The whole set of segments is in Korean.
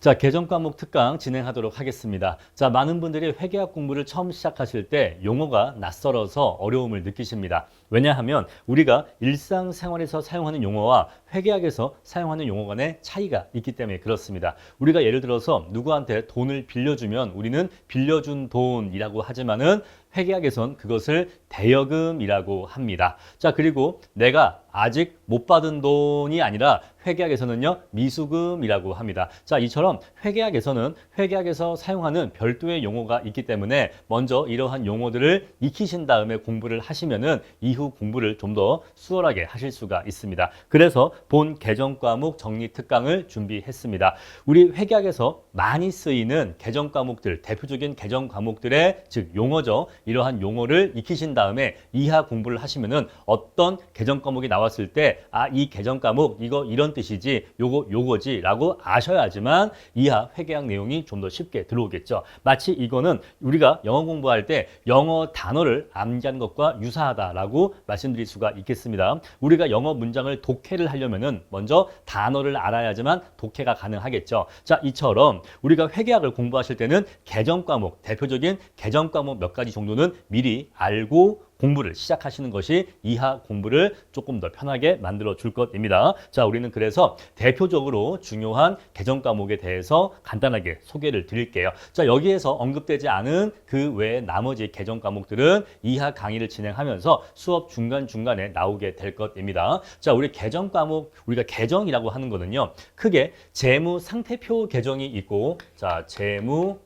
자, 개정 과목 특강 진행하도록 하겠습니다. 자, 많은 분들이 회계학 공부를 처음 시작하실 때 용어가 낯설어서 어려움을 느끼십니다. 왜냐하면 우리가 일상생활에서 사용하는 용어와 회계학에서 사용하는 용어 간의 차이가 있기 때문에 그렇습니다. 우리가 예를 들어서 누구한테 돈을 빌려주면 우리는 빌려준 돈이라고 하지만은 회계학에선 그것을 대여금이라고 합니다. 자, 그리고 내가 아직 못 받은 돈이 아니라 회계학에서는요, 미수금이라고 합니다. 자, 이처럼 회계학에서 사용하는 별도의 용어가 있기 때문에 먼저 이러한 용어들을 익히신 다음에 공부를 하시면은 이후 공부를 좀 더 수월하게 하실 수가 있습니다. 그래서 본 개정 과목 정리 특강을 준비했습니다. 우리 회계학에서 많이 쓰이는 개정 과목들, 대표적인 개정 과목들의 즉 용어죠. 이러한 용어를 익히신 다음에 이하 공부를 하시면은 어떤 개정 과목이 나왔을 때 이 개정 과목 이거 이런 뜻이지 요거지라고 아셔야지만 이하 회계학 내용이 좀 더 쉽게 들어오겠죠. 마치 이거는 우리가 영어 공부할 때 영어 단어를 암기하는 것과 유사하다라고 말씀드릴 수가 있겠습니다. 우리가 영어 문장을 독해를 하려면은 먼저 단어를 알아야지만 독해가 가능하겠죠. 자, 이처럼 우리가 회계학을 공부하실 때는 개정 과목, 대표적인 개정 과목 몇 가지 정도는 미리 알고 공부를 시작하시는 것이 이하 공부를 조금 더 편하게 만들어 줄 것입니다. 자, 우리는 그래서 대표적으로 중요한 개정 과목에 대해서 간단하게 소개를 드릴게요. 자, 여기에서 언급되지 않은 그 외에 나머지 개정 과목들은 이하 강의를 진행하면서 수업 중간중간에 나오게 될 것입니다. 자, 우리 개정 과목, 우리가 개정이라고 하는 거는요, 크게 재무 상태표 개정이 있고, 자, 재무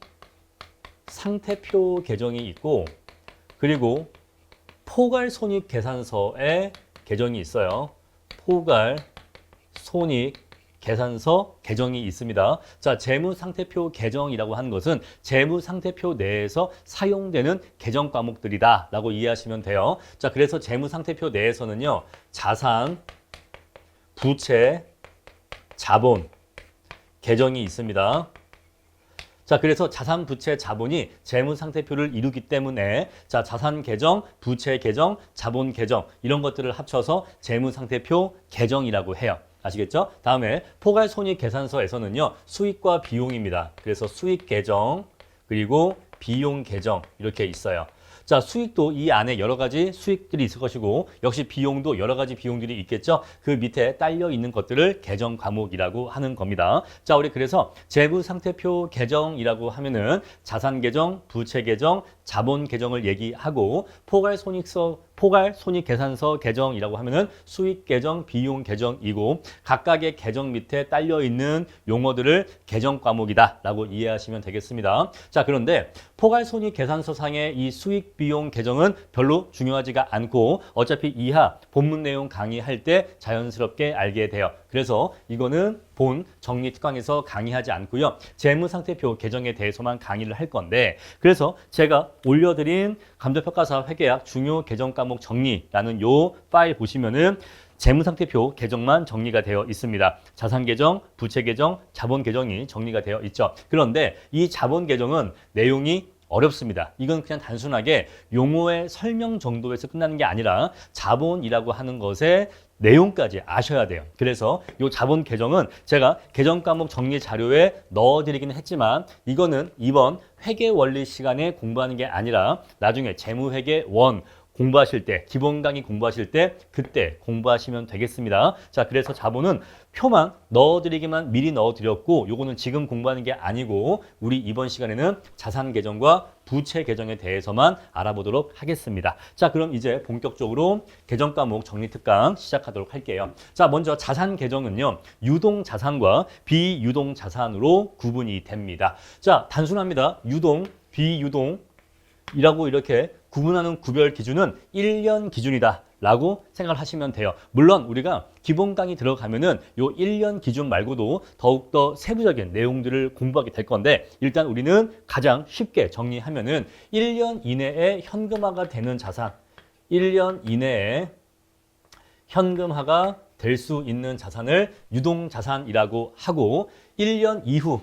상태표 개정이 있고, 그리고 포괄 손익 계산서의 개정이 있어요. 포괄 손익 계산서 개정이 있습니다. 자, 재무 상태표 개정이라고 하는 것은 재무 상태표 내에서 사용되는 개정 과목들이다라고 이해하시면 돼요. 자, 그래서 재무 상태표 내에서는요, 자산, 부채, 자본 개정이 있습니다. 자, 그래서 자산, 부채, 자본이 재무 상태표를 이루기 때문에 자, 자산 계정, 부채 계정, 자본 계정 이런 것들을 합쳐서 재무 상태표 개정이라고 해요. 아시겠죠? 다음에 포괄 손익 계산서에서는요, 수익과 비용입니다. 그래서 수익 계정 그리고 비용 계정 이렇게 있어요. 자, 수익도 이 안에 여러 가지 수익들이 있을 것이고 역시 비용도 여러 가지 비용들이 있겠죠. 그 밑에 딸려 있는 것들을 개정 과목이라고 하는 겁니다. 자, 우리 그래서 재무 상태표 개정이라고 하면은 자산 계정, 부채 계정, 자본 계정을 얘기하고 포괄 손익 계산서 개정이라고 하면은 수익 계정, 비용 계정이고 각각의 계정 밑에 딸려 있는 용어들을 개정 과목이다라고 이해하시면 되겠습니다. 자, 그런데 포괄 손익 계산서 상의 이 수익 비용 계정은 별로 중요하지가 않고 어차피 이하 본문 내용 강의할 때 자연스럽게 알게 돼요. 그래서 이거는 본 정리 특강에서 강의하지 않고요. 재무상태표 개정에 대해서만 강의를 할 건데 그래서 제가 올려드린 감정평가사 회계학 중요 개정 과목 정리라는 요 파일 보시면은 재무상태표 개정만 정리가 되어 있습니다. 자산 계정, 부채 계정, 자본 계정이 정리가 되어 있죠. 그런데 이 자본 계정은 내용이 어렵습니다. 이건 그냥 단순하게 용어의 설명 정도에서 끝나는 게 아니라 자본이라고 하는 것의 내용까지 아셔야 돼요. 그래서 이 자본 계정은 제가 개정 과목 정리 자료에 넣어드리긴 했지만 이거는 이번 회계 원리 시간에 공부하는 게 아니라 나중에 재무회계 원 공부하실 때, 기본 강의 공부하실 때 그때 공부하시면 되겠습니다. 자, 그래서 자본은 표만 넣어드리기만 미리 넣어드렸고 요거는 지금 공부하는 게 아니고 우리 이번 시간에는 자산 계정과 부채 계정에 대해서만 알아보도록 하겠습니다. 자, 그럼 이제 본격적으로 개정 과목 정리 특강 시작하도록 할게요. 자, 먼저 자산 계정은요, 유동 자산과 비유동 자산으로 구분이 됩니다. 자, 단순합니다. 유동, 비유동 이라고 이렇게 구분하는 구별 기준은 1년 기준이다 라고 생각을 하시면 돼요. 물론 우리가 기본 강의 들어가면은 요 1년 기준 말고도 더욱더 세부적인 내용들을 공부하게 될 건데 일단 우리는 가장 쉽게 정리하면은 1년 이내에 현금화가 되는 자산, 1년 이내에 현금화가 될 수 있는 자산을 유동자산이라고 하고 1년 이후에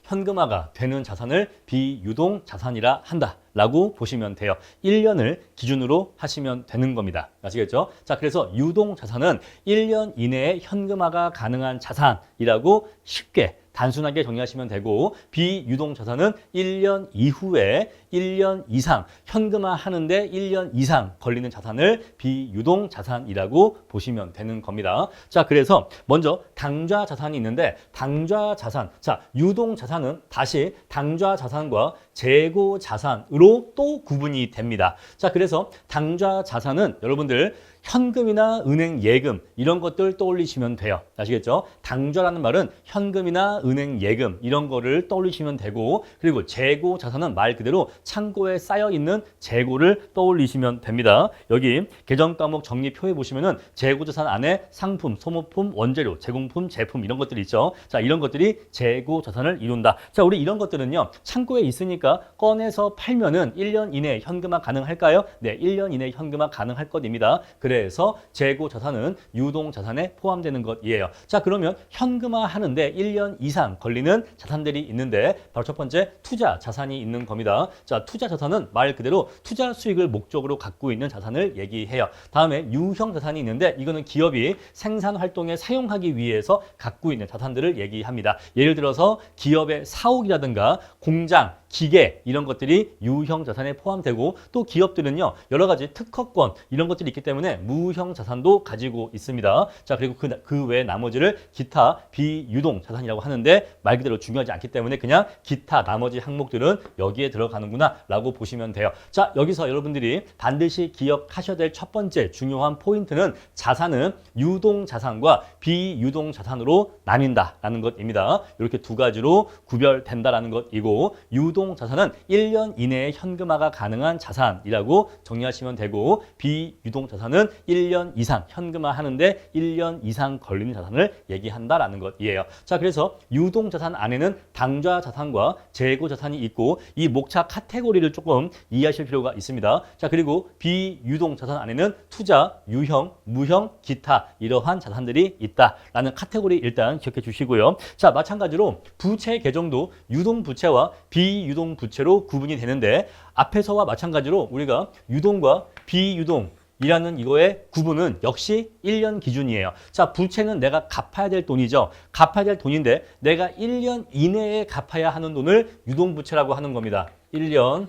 현금화가 되는 자산을 비유동 자산이라 한다라고 보시면 돼요. 1년을 기준으로 하시면 되는 겁니다. 아시겠죠? 자, 그래서 유동 자산은 1년 이내에 현금화가 가능한 자산이라고 쉽게 단순하게 정리하시면 되고, 비유동 자산은 1년 이후에 1년 이상 현금화 하는데 1년 이상 걸리는 자산을 비유동 자산이라고 보시면 되는 겁니다. 자, 그래서 먼저 당좌 자산이 있는데, 당좌 자산, 자, 유동 자산은 다시 당좌 자산과 재고 자산으로 또 구분이 됩니다. 자, 그래서 당좌 자산은 여러분들 현금이나 은행 예금 이런 것들 떠올리시면 돼요. 아시겠죠? 당좌라는 말은 현금이나 은행 예금 이런 거를 떠올리시면 되고, 그리고 재고 자산은 말 그대로 창고에 쌓여 있는 재고를 떠올리시면 됩니다. 여기 계정 과목 정리표에 보시면은 재고 자산 안에 상품, 소모품, 원재료, 제공품, 제품 이런 것들이 있죠. 자, 이런 것들이 재고 자산을 이룬다. 자, 우리 이런 것들은요, 창고에 있으니까 꺼내서 팔면은 1년 이내에 현금화 가능할까요? 네, 1년 이내에 현금화 가능할 것입니다. 그래서 재고 자산은 유동 자산에 포함되는 것이에요. 자, 그러면 현금화 하는데 1년 이상 걸리는 자산들이 있는데, 바로 첫 번째 투자 자산이 있는 겁니다. 자, 투자 자산은 말 그대로 투자 수익을 목적으로 갖고 있는 자산을 얘기해요. 다음에 유형 자산이 있는데, 이거는 기업이 생산 활동에 사용하기 위해서 갖고 있는 자산들을 얘기합니다. 예를 들어서 기업의 사옥이라든가 공장, 기계 이런 것들이 유형 자산에 포함되고, 또 기업들은요 여러 가지 특허권 이런 것들이 있기 때문에 무형 자산도 가지고 있습니다. 자, 그리고 그 외 나머지를 기타 비유동 자산이라고 하는데, 말 그대로 중요하지 않기 때문에 그냥 기타 나머지 항목들은 여기에 들어가는구나 라고 보시면 돼요. 자, 여기서 여러분들이 반드시 기억하셔야 될 첫 번째 중요한 포인트는 자산은 유동 자산과 비유동 자산으로 나뉜다라는 것입니다. 이렇게 두 가지로 구별된다라는 것이고, 유동 자산은 1년 이내에 현금화가 가능한 자산이라고 정리하시면 되고, 비유동 자산은 1년 이상 현금화 하는데 1년 이상 걸리는 자산을 얘기한다라는 것이에요. 자, 그래서 유동 자산 안에는 당좌 자산과 재고 자산이 있고, 이 목차 카테고리를 조금 이해하실 필요가 있습니다. 자, 그리고 비유동 자산 안에는 투자, 유형, 무형, 기타 이러한 자산들이 있다라는 카테고리 일단 기억해 주시고요. 자, 마찬가지로 부채 계정도 유동 부채와 비유동 부채로 구분이 되는데, 앞에서와 마찬가지로 우리가 유동과 비유동 이라는 이거의 구분은 역시 1년 기준이에요. 자, 부채는 내가 갚아야 될 돈이죠. 갚아야 될 돈인데 내가 1년 이내에 갚아야 하는 돈을 유동부채라고 하는 겁니다. 1년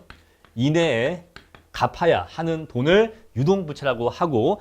이내에 갚아야 하는 돈을 유동부채라고 하고,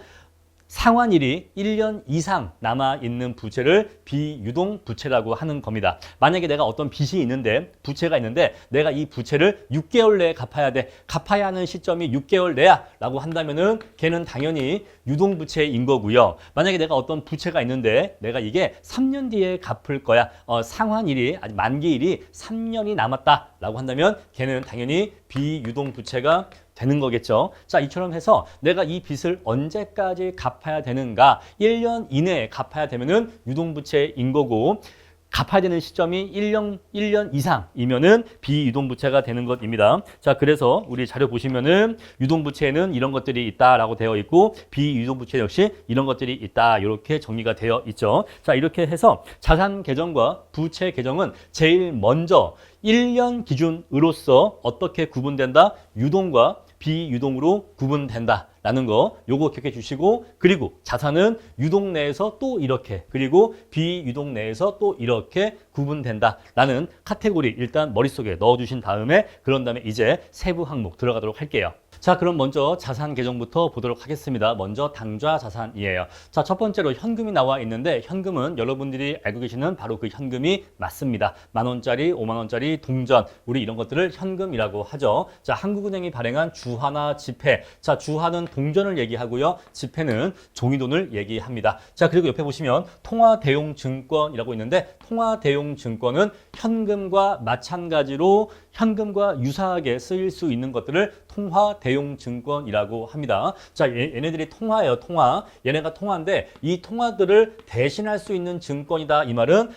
상환일이 1년 이상 남아있는 부채를 비유동 부채라고 하는 겁니다. 만약에 내가 어떤 빚이 있는데, 부채가 있는데 내가 이 부채를 6개월 내에 갚아야 돼. 갚아야 하는 시점이 6개월 내야 라고 한다면은 걔는 당연히 유동부채인 거고요. 만약에 내가 어떤 부채가 있는데 내가 이게 3년 뒤에 갚을 거야. 상환일이, 아니 만기일이 3년이 남았다 라고 한다면 걔는 당연히 비유동부채가 되는 거겠죠. 자, 이처럼 해서 내가 이 빚을 언제까지 갚아야 되는가, 1년 이내에 갚아야 되면은 유동부채인 거고, 갚아야 되는 시점이 1년 이상이면은 비유동부채가 되는 것입니다. 자, 그래서 우리 자료 보시면은 유동부채에는 이런 것들이 있다라고 되어 있고, 비유동부채 역시 이런 것들이 있다, 이렇게 정리가 되어 있죠. 자, 이렇게 해서 자산 계정과 부채 계정은 제일 먼저 1년 기준으로서 어떻게 구분된다? 유동과 비유동으로 구분된다라는 거, 요거 기억해 주시고, 그리고 자산은 유동 내에서 또 이렇게, 그리고 비유동 내에서 또 이렇게 구분된다라는 카테고리 일단 머릿속에 넣어주신 다음에, 그런 다음에 이제 세부 항목 들어가도록 할게요. 자, 그럼 먼저 자산 계정부터 보도록 하겠습니다. 먼저 당좌 자산이에요. 자, 첫 번째로 현금이 나와 있는데, 현금은 여러분들이 알고 계시는 바로 그 현금이 맞습니다. 10,000원짜리, 50,000원짜리, 동전, 우리 이런 것들을 현금이라고 하죠. 자, 한국은행이 발행한 주화나 지폐. 자, 주화는 동전을 얘기하고요. 지폐는 종이돈을 얘기합니다. 자, 그리고 옆에 보시면 통화대용증권이라고 있는데, 통화대용증권은 현금과 마찬가지로 현금과 유사하게 쓰일 수 있는 것들을 통화 대용 증권이라고 합니다. 자, 얘네들이 통화예요, 통화. 얘네가 통화인데 이 통화들을 대신할 수 있는 증권이다. 이 말은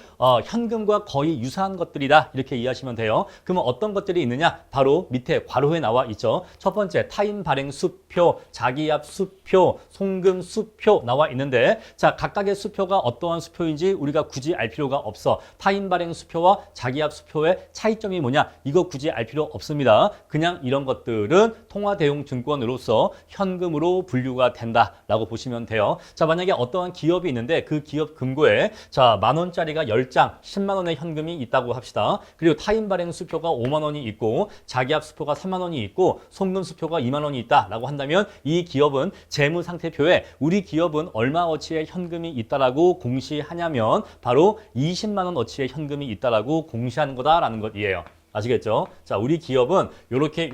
현금과 거의 유사한 것들이다. 이렇게 이해하시면 돼요. 그러면 어떤 것들이 있느냐? 바로 밑에 괄호에 나와 있죠. 첫 번째, 타인 발행 수표, 자기압 수표, 송금 수표 나와 있는데 자, 각각의 수표가 어떠한 수표인지 우리가 굳이 알 필요가 없어. 타인 발행 수표와 자기압 수표의 차이점이 뭐냐? 이거 굳이 알 필요 없습니다. 그냥 이런 것들은 통화 대용 증권으로서 현금으로 분류가 된다라고 보시면 돼요. 자, 만약에 어떠한 기업이 있는데 그 기업 금고에 자, 10,000원짜리가 10장, 10만 원의 현금이 있다고 합시다. 그리고 타인 발행 수표가 5만 원이 있고 자기압 수표가 3만 원이 있고 송금 수표가 2만 원이 있다라고 한다면 이 기업은 재무상태표에 우리 기업은 얼마어치의 현금이 있다라고 공시하냐면 바로 20만 원어치의 현금이 있다라고 공시하는 거다라는 것이에요. 아시겠죠? 자, 우리 기업은 이렇게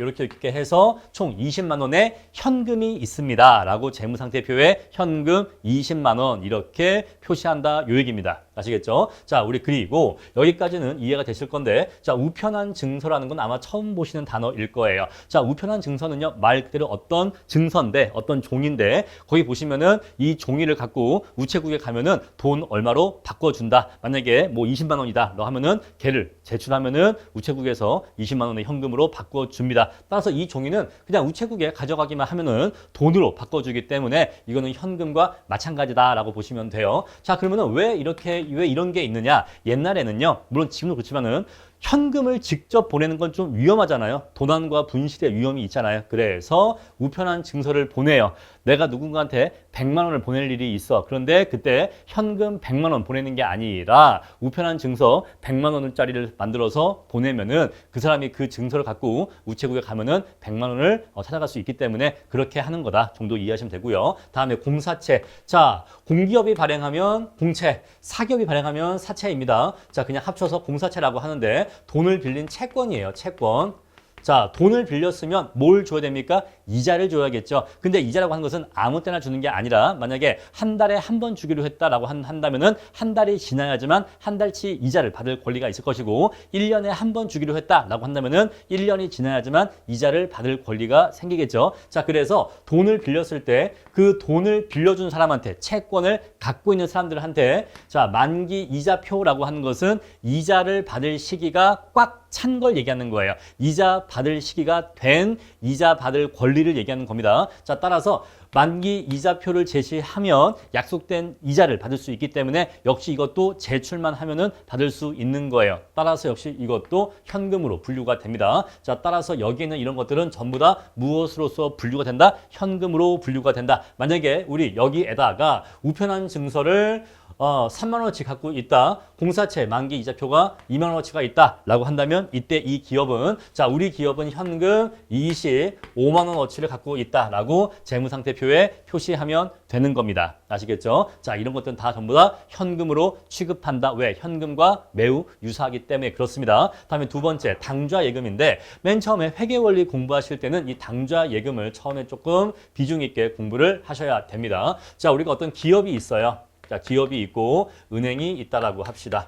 해서 총 20만 원의 현금이 있습니다. 라고 재무상태표에 현금 20만 원 이렇게 표시한다. 요 얘기입니다. 아시겠죠? 자, 우리 그리고 여기까지는 이해가 되실 건데 자, 우편한 증서라는 건 아마 처음 보시는 단어일 거예요. 자, 우편한 증서는요, 말 그대로 어떤 증서인데 어떤 종인데 거기 보시면은 이 종이를 갖고 우체국에 가면은 돈 얼마로 바꿔준다. 만약에 뭐 20만 원이다. 너 하면은 걔를 제출하면은 우체국에서 20만 원의 현금으로 바꿔줍니다. 따라서 이 종이는 그냥 우체국에 가져가기만 하면은 돈으로 바꿔주기 때문에 이거는 현금과 마찬가지다라고 보시면 돼요. 자, 그러면은 왜 이런 게 있느냐? 옛날에는요, 물론 지금도 그렇지만은 현금을 직접 보내는 건 좀 위험하잖아요. 도난과 분실의 위험이 있잖아요. 그래서 우편한 증서를 보내요. 내가 누군가한테 100만 원을 보낼 일이 있어. 그런데 그때 현금 100만 원 보내는 게 아니라 우편한 증서 100만 원짜리를 만들어서 보내면은 그 사람이 그 증서를 갖고 우체국에 가면은 100만 원을 찾아갈 수 있기 때문에 그렇게 하는 거다 정도 이해하시면 되고요. 다음에 공사채. 자, 공기업이 발행하면 공채, 사기업이 발행하면 사채입니다. 자, 그냥 합쳐서 공사채라고 하는데 돈을 빌린 채권이에요. 채권. 자, 돈을 빌렸으면 뭘 줘야 됩니까? 이자를 줘야겠죠. 근데 이자라고 하는 것은 아무 때나 주는 게 아니라 만약에 한 달에 한 번 주기로 했다라고 한다면은 한 달이 지나야지만 한 달치 이자를 받을 권리가 있을 것이고 1년에 한 번 주기로 했다라고 한다면은 1년이 지나야지만 이자를 받을 권리가 생기겠죠. 자, 그래서 돈을 빌렸을 때 그 돈을 빌려준 사람한테 채권을 갖고 있는 사람들한테 자, 만기 이자표라고 하는 것은 이자를 받을 시기가 꽉 찬 걸 얘기하는 거예요. 이자 받을 시기가 된 이자 받을 권리를 얘기하는 겁니다. 자, 따라서 만기 이자표를 제시하면 약속된 이자를 받을 수 있기 때문에 역시 이것도 제출만 하면은 받을 수 있는 거예요. 따라서 역시 이것도 현금으로 분류가 됩니다. 자, 따라서 여기에는 이런 것들은 전부 다 무엇으로서 분류가 된다? 현금으로 분류가 된다. 만약에 우리 여기에다가 우편한 증서를 3만 원어치 갖고 있다. 공사채 만기 이자표가 2만 원어치가 있다. 라고 한다면 이때 이 기업은 자, 우리 기업은 현금 25만 원어치를 갖고 있다. 라고 재무상태표에 표시하면 되는 겁니다. 아시겠죠? 자, 이런 것들은 다 전부 다 현금으로 취급한다. 왜? 현금과 매우 유사하기 때문에 그렇습니다. 다음에 두 번째, 당좌예금인데 맨 처음에 회계원리 공부하실 때는 이 당좌예금을 처음에 조금 비중 있게 공부를 하셔야 됩니다. 자, 우리가 어떤 기업이 있어요. 자, 기업이 있고 은행이 있다라고 합시다.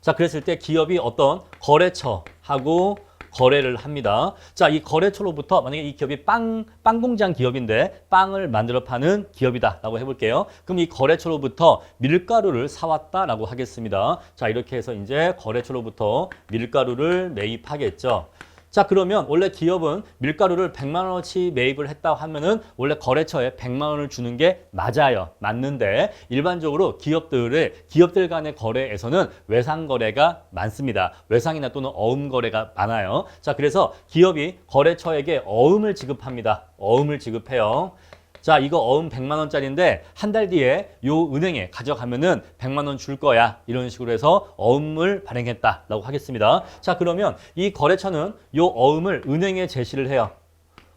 자, 그랬을 때 기업이 어떤 거래처하고 거래를 합니다. 자, 이 거래처로부터 만약에 이 기업이 빵 공장 기업인데 빵을 만들어 파는 기업이다라고 해볼게요. 그럼 이 거래처로부터 밀가루를 사왔다라고 하겠습니다. 자, 이렇게 해서 이제 거래처로부터 밀가루를 매입하겠죠. 자, 그러면 원래 기업은 밀가루를 100만 원어치 매입을 했다고 하면은 원래 거래처에 100만 원을 주는 게 맞아요. 맞는데 일반적으로 기업들 간의 거래에서는 외상 거래가 많습니다. 외상이나 또는 어음 거래가 많아요. 자, 그래서 기업이 거래처에게 어음을 지급합니다. 어음을 지급해요. 자, 이거 어음 100만 원짜리인데 한 달 뒤에 요 은행에 가져가면은 100만 원 줄 거야. 이런 식으로 해서 어음을 발행했다라고 하겠습니다. 자, 그러면 이 거래처는 요 어음을 은행에 제시를 해요.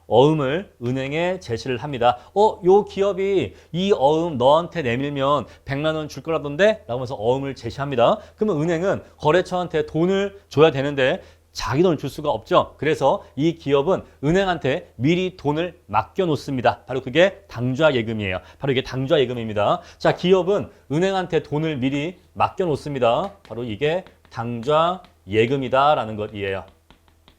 어음을 은행에 제시를 합니다. 요 기업이 이 어음 너한테 내밀면 100만 원 줄 거라던데? 라고 해서 어음을 제시합니다. 그러면 은행은 거래처한테 돈을 줘야 되는데 자기 돈을 줄 수가 없죠. 그래서 이 기업은 은행한테 미리 돈을 맡겨 놓습니다. 바로 그게 당좌예금이에요. 바로 이게 당좌예금입니다. 자, 기업은 은행한테 돈을 미리 맡겨 놓습니다. 바로 이게 당좌예금이다라는 것이에요.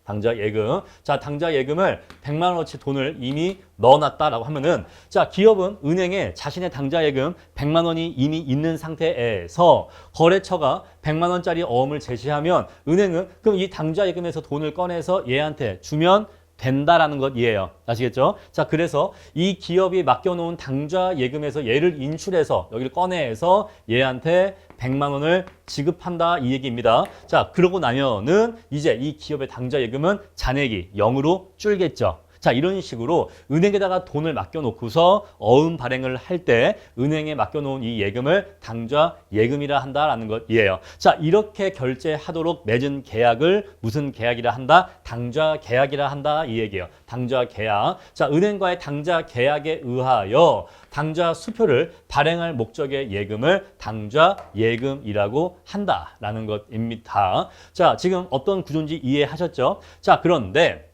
당좌 예금. 자, 당좌 예금을 100만 원어치 돈을 이미 넣어놨다라고 하면은 자, 기업은 은행에 자신의 당좌 예금 100만 원이 이미 있는 상태에서 거래처가 100만 원짜리 어음을 제시하면 은행은 그럼 이 당좌 예금에서 돈을 꺼내서 얘한테 주면 된다라는 것 이해요. 아시겠죠? 자, 그래서 이 기업이 맡겨놓은 당좌 예금에서 얘를 인출해서 여기를 꺼내서 얘한테 100만 원을 지급한다 이 얘기입니다. 자, 그러고 나면은 이제 이 기업의 당좌 예금은 잔액이 0으로 줄겠죠. 자, 이런 식으로 은행에다가 돈을 맡겨놓고서 어음 발행을 할 때 은행에 맡겨놓은 이 예금을 당좌 예금이라 한다라는 것이에요. 자, 이렇게 결제하도록 맺은 계약을 무슨 계약이라 한다? 당좌 계약이라 한다 이 얘기예요. 당좌 계약. 자, 은행과의 당좌 계약에 의하여 당좌 수표를 발행할 목적의 예금을 당좌 예금이라고 한다라는 것입니다. 자, 지금 어떤 구조인지 이해하셨죠? 자, 그런데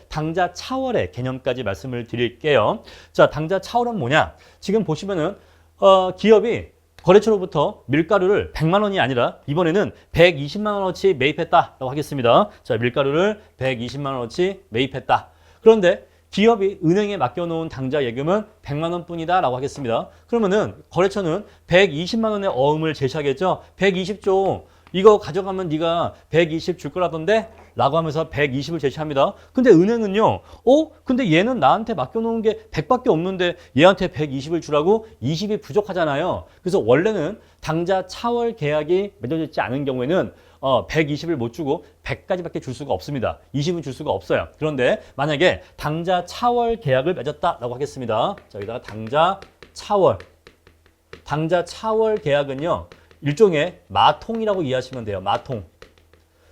당좌 차월의 개념까지 말씀을 드릴게요. 자, 당좌 차월은 뭐냐? 지금 보시면은 기업이 거래처로부터 밀가루를 100만 원이 아니라 이번에는 120만 원어치 매입했다라고 하겠습니다. 자, 밀가루를 120만 원어치 매입했다. 그런데 기업이 은행에 맡겨놓은 당좌 예금은 100만 원뿐이다라고 하겠습니다. 그러면은 거래처는 120만 원의 어음을 제시하겠죠. 120조 이거 가져가면 네가 120 줄 거라던데? 라고 하면서 120을 제시합니다. 근데 은행은요, 근데 얘는 나한테 맡겨놓은 게 100밖에 없는데 얘한테 120을 주라고 20이 부족하잖아요. 그래서 원래는 당좌 차월 계약이 맺어지지 않은 경우에는 120을 못 주고 100까지밖에 줄 수가 없습니다. 20은 줄 수가 없어요. 그런데 만약에 당좌 차월 계약을 맺었다라고 하겠습니다. 자, 여기다가 당좌 차월 계약은요, 일종의 마통이라고 이해하시면 돼요. 마통.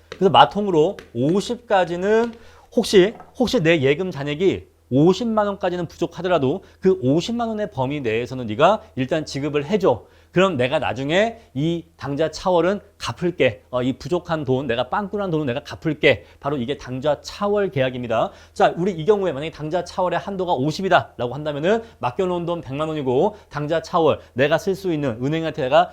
그래서 마통으로 50까지는 혹시 내 예금 잔액이 50만 원까지는 부족하더라도 그 50만 원의 범위 내에서는 네가 일단 지급을 해줘. 그럼 내가 나중에 이 당좌 차월은 갚을게. 이 부족한 돈, 내가 빵꾸난 돈은 내가 갚을게. 바로 이게 당좌 차월 계약입니다. 자, 우리 이 경우에 만약에 당좌 차월의 한도가 50이다 라고 한다면은 맡겨놓은 돈 100만 원이고 당좌 차월 내가 쓸 수 있는 은행한테 내가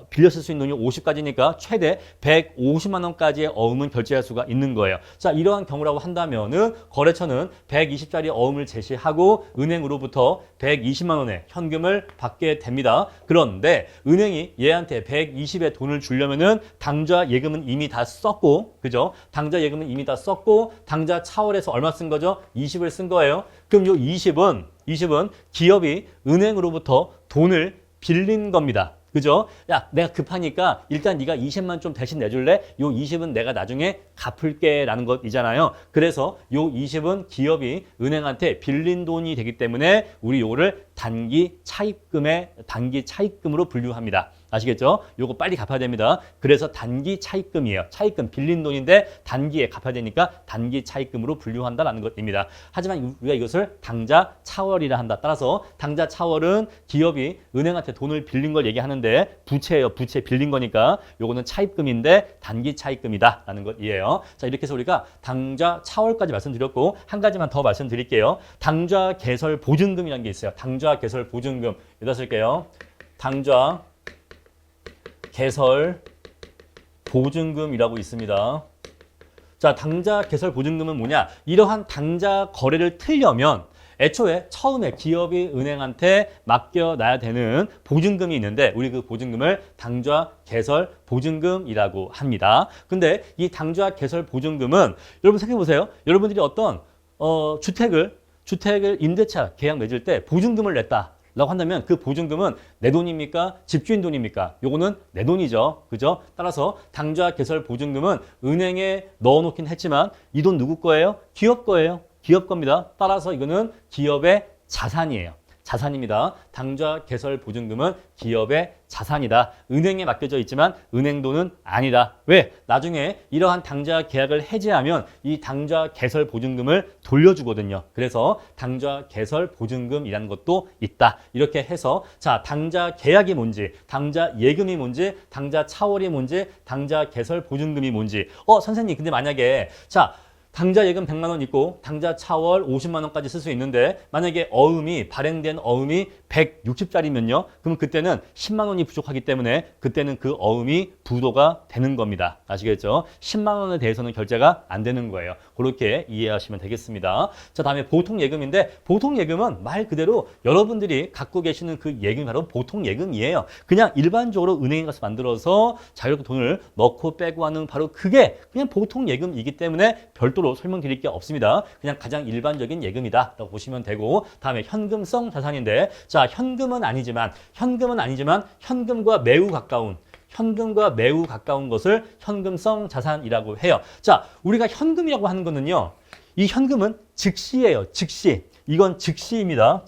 빌려 쓸 수 있는 돈이 50까지니까 최대 150만 원까지의 어음은 결제할 수가 있는 거예요. 자, 이러한 경우라고 한다면은 거래처는 120짜리 어음을 제시하고 은행으로부터 120만 원의 현금을 받게 됩니다. 그런데 은행이 얘한테 120의 돈을 주려면은 당좌 예금은 이미 다 썼고, 그죠? 당좌 예금은 이미 다 썼고, 당좌 차월에서 얼마 쓴 거죠? 20을 쓴 거예요. 그럼 요 20은 기업이 은행으로부터 돈을 빌린 겁니다. 그죠? 야, 내가 급하니까 일단 네가 20만 좀 대신 내줄래? 요 20은 내가 나중에 갚을게 라는 것이잖아요. 그래서 요 20은 기업이 은행한테 빌린 돈이 되기 때문에 우리 요거를 단기 차입금으로 분류합니다. 아시겠죠? 요거 빨리 갚아야 됩니다. 그래서 단기 차입금이에요. 차입금 빌린 돈인데 단기에 갚아야 되니까 단기 차입금으로 분류한다라는 것입니다. 하지만 우리가 이것을 당좌 차월이라 한다. 따라서 당좌 차월은 기업이 은행한테 돈을 빌린 걸 얘기하는데 부채예요. 부채 빌린 거니까 요거는 차입금인데 단기 차입금이다라는 것이에요. 자, 이렇게 해서 우리가 당좌 차월까지 말씀드렸고 한 가지만 더 말씀드릴게요. 당좌 개설 보증금이라는 게 있어요. 당좌 개설 보증금. 여기다 쓸게요. 당좌 개설 보증금이라고 있습니다. 자, 당좌 개설 보증금은 뭐냐? 이러한 당좌 거래를 틀려면 애초에 처음에 기업이 은행한테 맡겨놔야 되는 보증금이 있는데 우리 그 보증금을 당좌 개설 보증금이라고 합니다. 근데 이 당좌 개설 보증금은 여러분 생각해 보세요. 여러분들이 어떤 주택을 임대차 계약 맺을 때 보증금을 냈다 라고 한다면 그 보증금은 내 돈입니까? 집주인 돈입니까? 요거는 내 돈이죠. 그죠? 따라서 당좌 개설 보증금은 은행에 넣어놓긴 했지만 이 돈 누구 거예요? 기업 거예요. 기업 겁니다. 따라서 이거는 기업의 자산이에요. 자산입니다. 당좌 개설 보증금은 기업의 자산이다. 은행에 맡겨져 있지만 은행 돈은 아니다. 왜? 나중에 이러한 당좌 계약을 해지하면 이 당좌 개설 보증금을 돌려주거든요. 그래서 당좌 개설 보증금이라는 것도 있다. 이렇게 해서 자, 당좌 계약이 뭔지, 당좌 예금이 뭔지, 당좌 차월이 뭔지, 당좌 개설 보증금이 뭔지. 선생님, 근데 만약에 자, 당좌 예금 100만 원 있고 당좌 차월 50만 원까지 쓸 수 있는데 만약에 발행된 어음이 160짜리면요. 그럼 그때는 10만 원이 부족하기 때문에 그때는 그 어음이 부도가 되는 겁니다. 아시겠죠? 10만 원에 대해서는 결제가 안 되는 거예요. 그렇게 이해하시면 되겠습니다. 자, 다음에 보통 예금인데 보통 예금은 말 그대로 여러분들이 갖고 계시는 그 예금이 바로 보통 예금이에요. 그냥 일반적으로 은행에 가서 만들어서 자유롭게 돈을 넣고 빼고 하는 바로 그게 그냥 보통 예금이기 때문에 별도로 설명드릴 게 없습니다. 그냥 가장 일반적인 예금이다 라고 보시면 되고 다음에 현금성 자산인데 자 현금은 아니지만 현금과 매우 가까운 것을 현금성 자산이라고 해요. 자 우리가 현금이라고 하는 거는요. 이 현금은 즉시예요. 즉시. 이건 즉시입니다.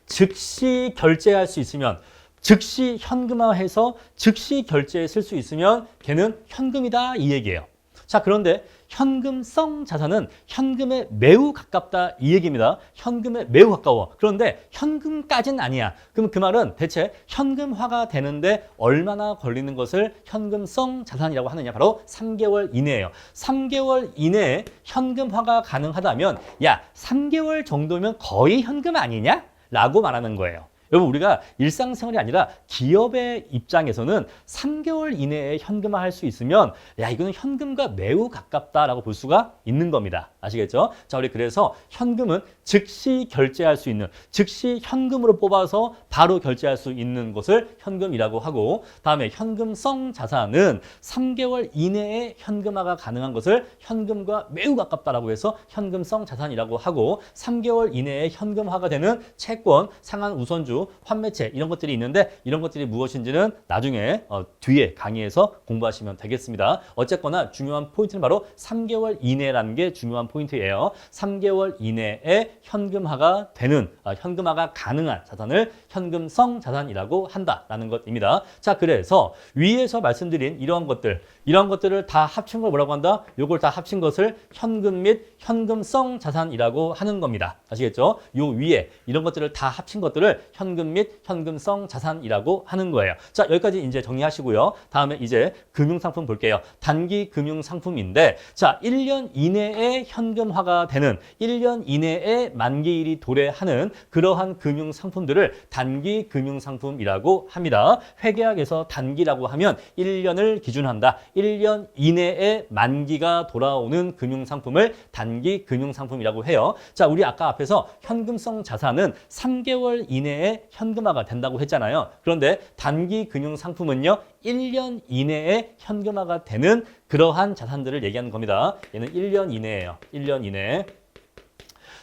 즉시 결제할 수 있으면 즉시 현금화해서 즉시 결제에 쓸 수 있으면 걔는 현금이다 이 얘기예요. 자 그런데 현금성 자산은 현금에 매우 가깝다 이 얘기입니다. 현금에 매우 가까워. 그런데 현금까지는 아니야. 그럼 그 말은 대체 현금화가 되는데 얼마나 걸리는 것을 현금성 자산이라고 하느냐. 바로 3개월 이내예요. 3개월 이내에 현금화가 가능하다면 야 3개월 정도면 거의 현금 아니냐? 라고 말하는 거예요. 여러분 우리가 일상생활이 아니라 기업의 입장에서는 3개월 이내에 현금화할 수 있으면 야 이거는 현금과 매우 가깝다라고 볼 수가 있는 겁니다. 아시겠죠? 자 우리 그래서 현금은 즉시 결제할 수 있는 즉시 현금으로 뽑아서 바로 결제할 수 있는 것을 현금이라고 하고 다음에 현금성 자산은 3개월 이내에 현금화가 가능한 것을 현금과 매우 가깝다라고 해서 현금성 자산이라고 하고 3개월 이내에 현금화가 되는 채권, 상한 우선주 환매채 이런 것들이 있는데 이런 것들이 무엇인지는 나중에 뒤에 강의에서 공부하시면 되겠습니다. 어쨌거나 중요한 포인트는 바로 3개월 이내라는 게 중요한 포인트예요. 3개월 이내에 현금화가 되는 현금화가 가능한 자산을 현금성 자산이라고 한다라는 것입니다. 자, 그래서 위에서 말씀드린 이러한 것들을 다 합친 걸 뭐라고 한다? 요걸 다 합친 것을 현금 및 현금성 자산이라고 하는 겁니다. 아시겠죠? 요 위에 이런 것들을 다 합친 것들을 현금 및 현금성 자산이라고 하는 거예요. 자, 여기까지 이제 정리하시고요. 다음에 이제 금융상품 볼게요. 단기 금융상품인데 자, 1년 이내에 현금화가 되는 1년 이내에 만기일이 도래하는 그러한 금융상품들을 단기 금융상품이라고 합니다. 회계학에서 단기라고 하면 1년을 기준한다. 1년 이내에 만기가 돌아오는 금융상품을 단기 금융상품이라고 해요. 자, 우리 아까 앞에서 현금성 자산은 3개월 이내에 현금화가 된다고 했잖아요. 그런데 단기 금융상품은요. 1년 이내에 현금화가 되는 그러한 자산들을 얘기하는 겁니다. 얘는 1년 이내예요. 1년 이내.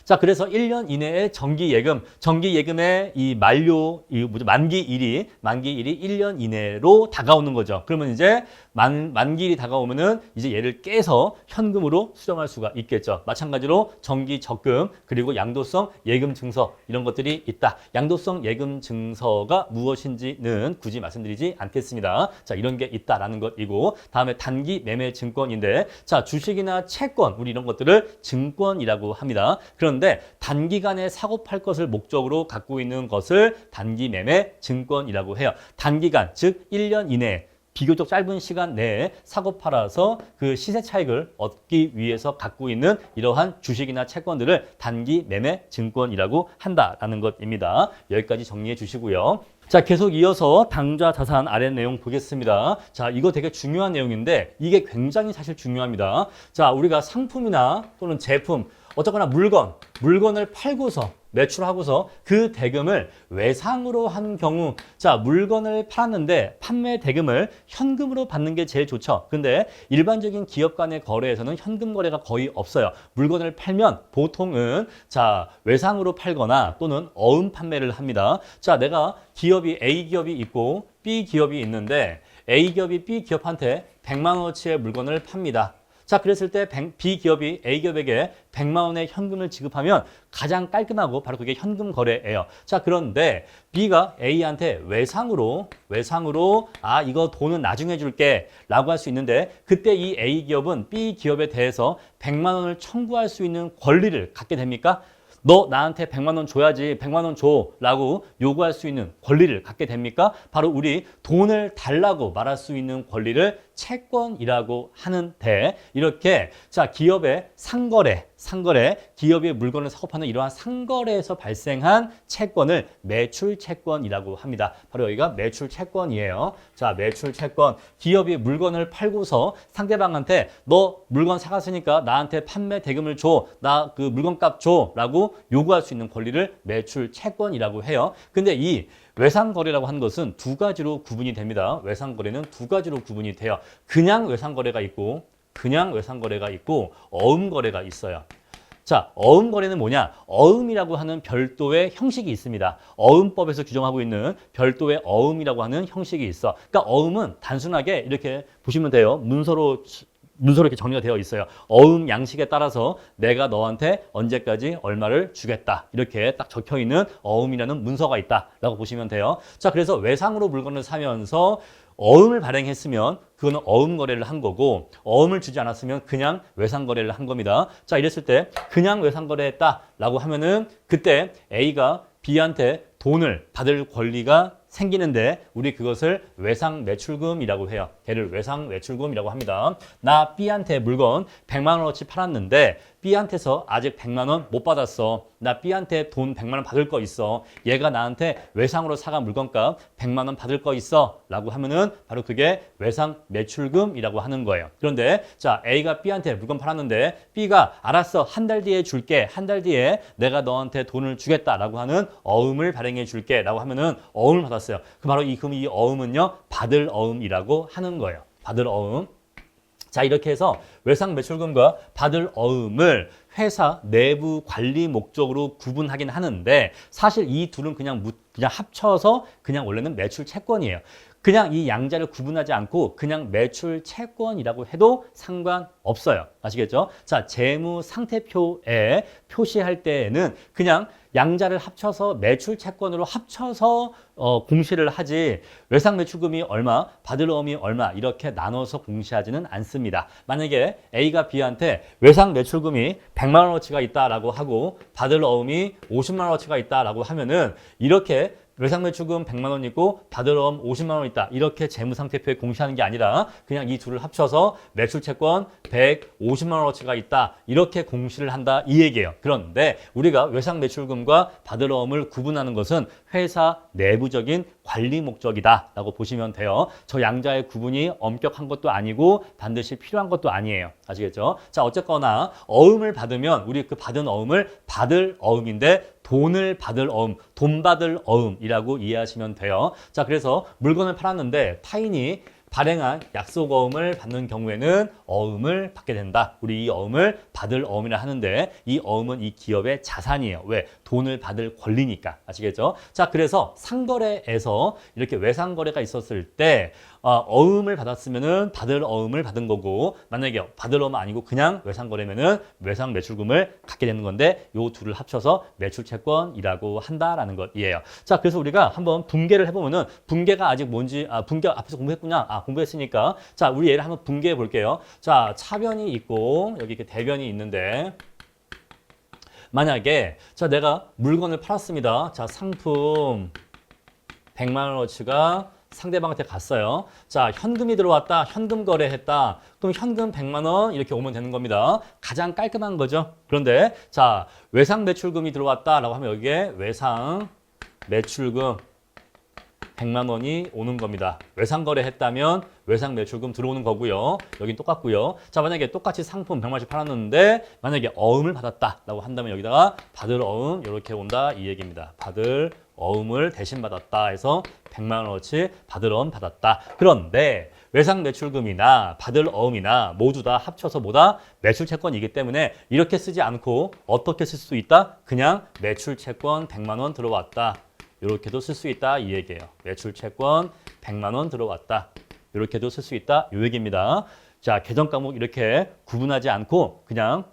자, 그래서 1년 이내에 정기예금의 이 만기일이 1년 이내로 다가오는 거죠. 그러면 이제 만기일이 다가오면은 이제 얘를 깨서 현금으로 수령할 수가 있겠죠. 마찬가지로 정기적금 그리고 양도성 예금 증서 이런 것들이 있다. 양도성 예금 증서가 무엇인지는 굳이 말씀드리지 않겠습니다. 자, 이런 게 있다라는 것이고 다음에 단기 매매 증권인데 자, 주식이나 채권 우리 이런 것들을 증권이라고 합니다. 그런데 단기간에 사고 팔 것을 목적으로 갖고 있는 것을 단기 매매 증권이라고 해요. 단기간 즉 1년 이내에 비교적 짧은 시간 내에 사고 팔아서 그 시세 차익을 얻기 위해서 갖고 있는 이러한 주식이나 채권들을 단기 매매 증권이라고 한다라는 것입니다. 여기까지 정리해 주시고요. 자, 계속 이어서 당좌 자산 아래 내용 보겠습니다. 자, 이거 되게 중요한 내용인데 이게 굉장히 사실 중요합니다. 자, 우리가 상품이나 또는 제품 어쨌거나 물건을 팔고서 매출하고서 그 대금을 외상으로 한 경우 자 물건을 팔았는데 판매 대금을 현금으로 받는 게 제일 좋죠. 근데 일반적인 기업 간의 거래에서는 현금 거래가 거의 없어요. 물건을 팔면 보통은 자 외상으로 팔거나 또는 어음 판매를 합니다. 자 내가 기업이 A 기업이 있고 B 기업이 있는데 A 기업이 B 기업한테 100만 원어치의 물건을 팝니다. 자, 그랬을 때 B 기업이 A 기업에게 100만 원의 현금을 지급하면 가장 깔끔하고 바로 그게 현금 거래예요. 자, 그런데 B가 A한테 외상으로 이거 돈은 나중에 줄게 라고 할 수 있는데 그때 이 A 기업은 B 기업에 대해서 100만 원을 청구할 수 있는 권리를 갖게 됩니까? 너 나한테 100만 원 줘야지 100만 원 줘 라고 요구할 수 있는 권리를 갖게 됩니까? 바로 우리 돈을 달라고 말할 수 있는 권리를 채권이라고 하는데 이렇게 자 기업의 상거래, 기업이 물건을 사고 파는 이러한 상거래에서 발생한 채권을 매출 채권이라고 합니다. 바로 여기가 매출 채권이에요. 자, 매출 채권. 기업이 물건을 팔고서 상대방한테 너 물건 사갔으니까 나한테 판매 대금을 줘. 나 그 물건값 줘. 라고 요구할 수 있는 권리를 매출 채권이라고 해요. 근데 이 외상거래라고 하는 것은 두 가지로 구분이 됩니다. 외상거래는 두 가지로 구분이 돼요. 그냥 외상거래가 있고 어음거래가 있어요. 자, 어음거래는 뭐냐? 어음이라고 하는 별도의 형식이 있습니다. 어음법에서 규정하고 있는 별도의 어음이라고 하는 형식이 있어. 그러니까 어음은 단순하게 이렇게 보시면 돼요. 문서로 이렇게 정리가 되어 있어요. 어음 양식에 따라서 내가 너한테 언제까지 얼마를 주겠다. 이렇게 딱 적혀 있는 어음이라는 문서가 있다라고 보시면 돼요. 자, 그래서 외상으로 물건을 사면서 어음을 발행했으면 그거는 어음 거래를 한 거고 어음을 주지 않았으면 그냥 외상 거래를 한 겁니다. 자, 이랬을 때 그냥 외상 거래했다라고 하면은 그때 A가 B한테 돈을 받을 권리가 생기는데 우리 그것을 외상 매출금이라고 해요. 걔를 외상 매출금이라고 합니다. 나 B한테 물건 100만 원어치 팔았는데 B한테서 아직 100만 원 못 받았어. 나 B한테 돈 100만 원 받을 거 있어. 얘가 나한테 외상으로 사간 물건값 100만 원 받을 거 있어. 라고 하면은 바로 그게 외상 매출금이라고 하는 거예요. 그런데 자, A가 B한테 물건 팔았는데 B가 알았어. 한 달 뒤에 줄게. 한 달 뒤에 내가 너한테 돈을 주겠다라고 하는 어음을 발행해 줄게. 라고 하면은 어음을 받았어요. 바로 이 어음은요, 받을 어음이라고 하는 거예요. 받을 어음. 자, 이렇게 해서 외상 매출금과 받을 어음을 회사 내부 관리 목적으로 구분하긴 하는데 사실 이 둘은 그냥 합쳐서 그냥 원래는 매출 채권이에요. 그냥 이 양자를 구분하지 않고 그냥 매출 채권이라고 해도 상관없어요. 아시겠죠? 자, 재무 상태표에 표시할 때에는 그냥 양자를 합쳐서 매출 채권으로 합쳐서 공시를 하지 외상 매출금이 얼마, 받을 어음이 얼마 이렇게 나눠서 공시하지는 않습니다. 만약에 A가 B한테 외상 매출금이 100만 원어치가 있다라고 하고 받을 어음이 50만 원어치가 있다라고 하면은 이렇게 외상 매출금 100만 원 있고 받을 어음 50만 원 있다. 이렇게 재무상태표에 공시하는 게 아니라 그냥 이 둘을 합쳐서 매출채권 150만 원어치가 있다. 이렇게 공시를 한다. 이 얘기예요. 그런데 우리가 외상 매출금과 받을 어음을 구분하는 것은 회사 내부적인 관리 목적이다 라고 보시면 돼요. 저 양자의 구분이 엄격한 것도 아니고 반드시 필요한 것도 아니에요. 아시겠죠? 자, 어쨌거나 어음을 받으면 우리 그 받은 어음을 받을 어음인데 돈을 받을 어음, 돈 받을 어음이라고 이해하시면 돼요. 자, 그래서 물건을 팔았는데 타인이 발행한 약속어음을 받는 경우에는 어음을 받게 된다. 우리 이 어음을 받을 어음이라 하는데 이 어음은 이 기업의 자산이에요. 왜? 돈을 받을 권리니까. 아시겠죠? 자, 그래서 상거래에서 이렇게 외상거래가 있었을 때 어음을 받았으면은 받을 어음을 받은 거고 만약에 받을 어음은 아니고 그냥 외상거래면은 외상 매출금을 갖게 되는 건데 요 둘을 합쳐서 매출채권이라고 한다라는 것이에요. 자, 그래서 우리가 한번 분개를 해보면은 분개가 아직 뭔지 분개 앞에서 공부했구나. 공부했으니까 자, 우리 얘를 한번 분개해 볼게요. 자, 차변이 있고 여기 이렇게 대변이 있는데 만약에 자, 내가 물건을 팔았습니다. 자, 상품 100만 원어치가 상대방한테 갔어요. 자, 현금이 들어왔다. 현금 거래했다. 그럼 현금 100만 원 이렇게 오면 되는 겁니다. 가장 깔끔한 거죠. 그런데 자, 외상 매출금이 들어왔다라고 하면 여기에 외상 매출금 100만 원이 오는 겁니다. 외상 거래했다면 외상 매출금 들어오는 거고요. 여긴 똑같고요. 자, 만약에 똑같이 상품 100만 원씩 팔았는데 만약에 어음을 받았다라고 한다면 여기다가 받을 어음 이렇게 온다 이 얘기입니다. 받을 어음을 대신 받았다 해서 100만 원어치 받을 어음 받았다. 그런데 외상 매출금이나 받을 어음이나 모두 다 합쳐서 뭐다? 매출채권이기 때문에 이렇게 쓰지 않고 어떻게 쓸 수 있다? 그냥 매출채권 100만 원 들어왔다. 이렇게도 쓸 수 있다 이 얘기예요. 매출채권 100만 원 들어왔다. 이렇게도 쓸 수 있다 이 얘기입니다. 자, 계정 과목 이렇게 구분하지 않고 그냥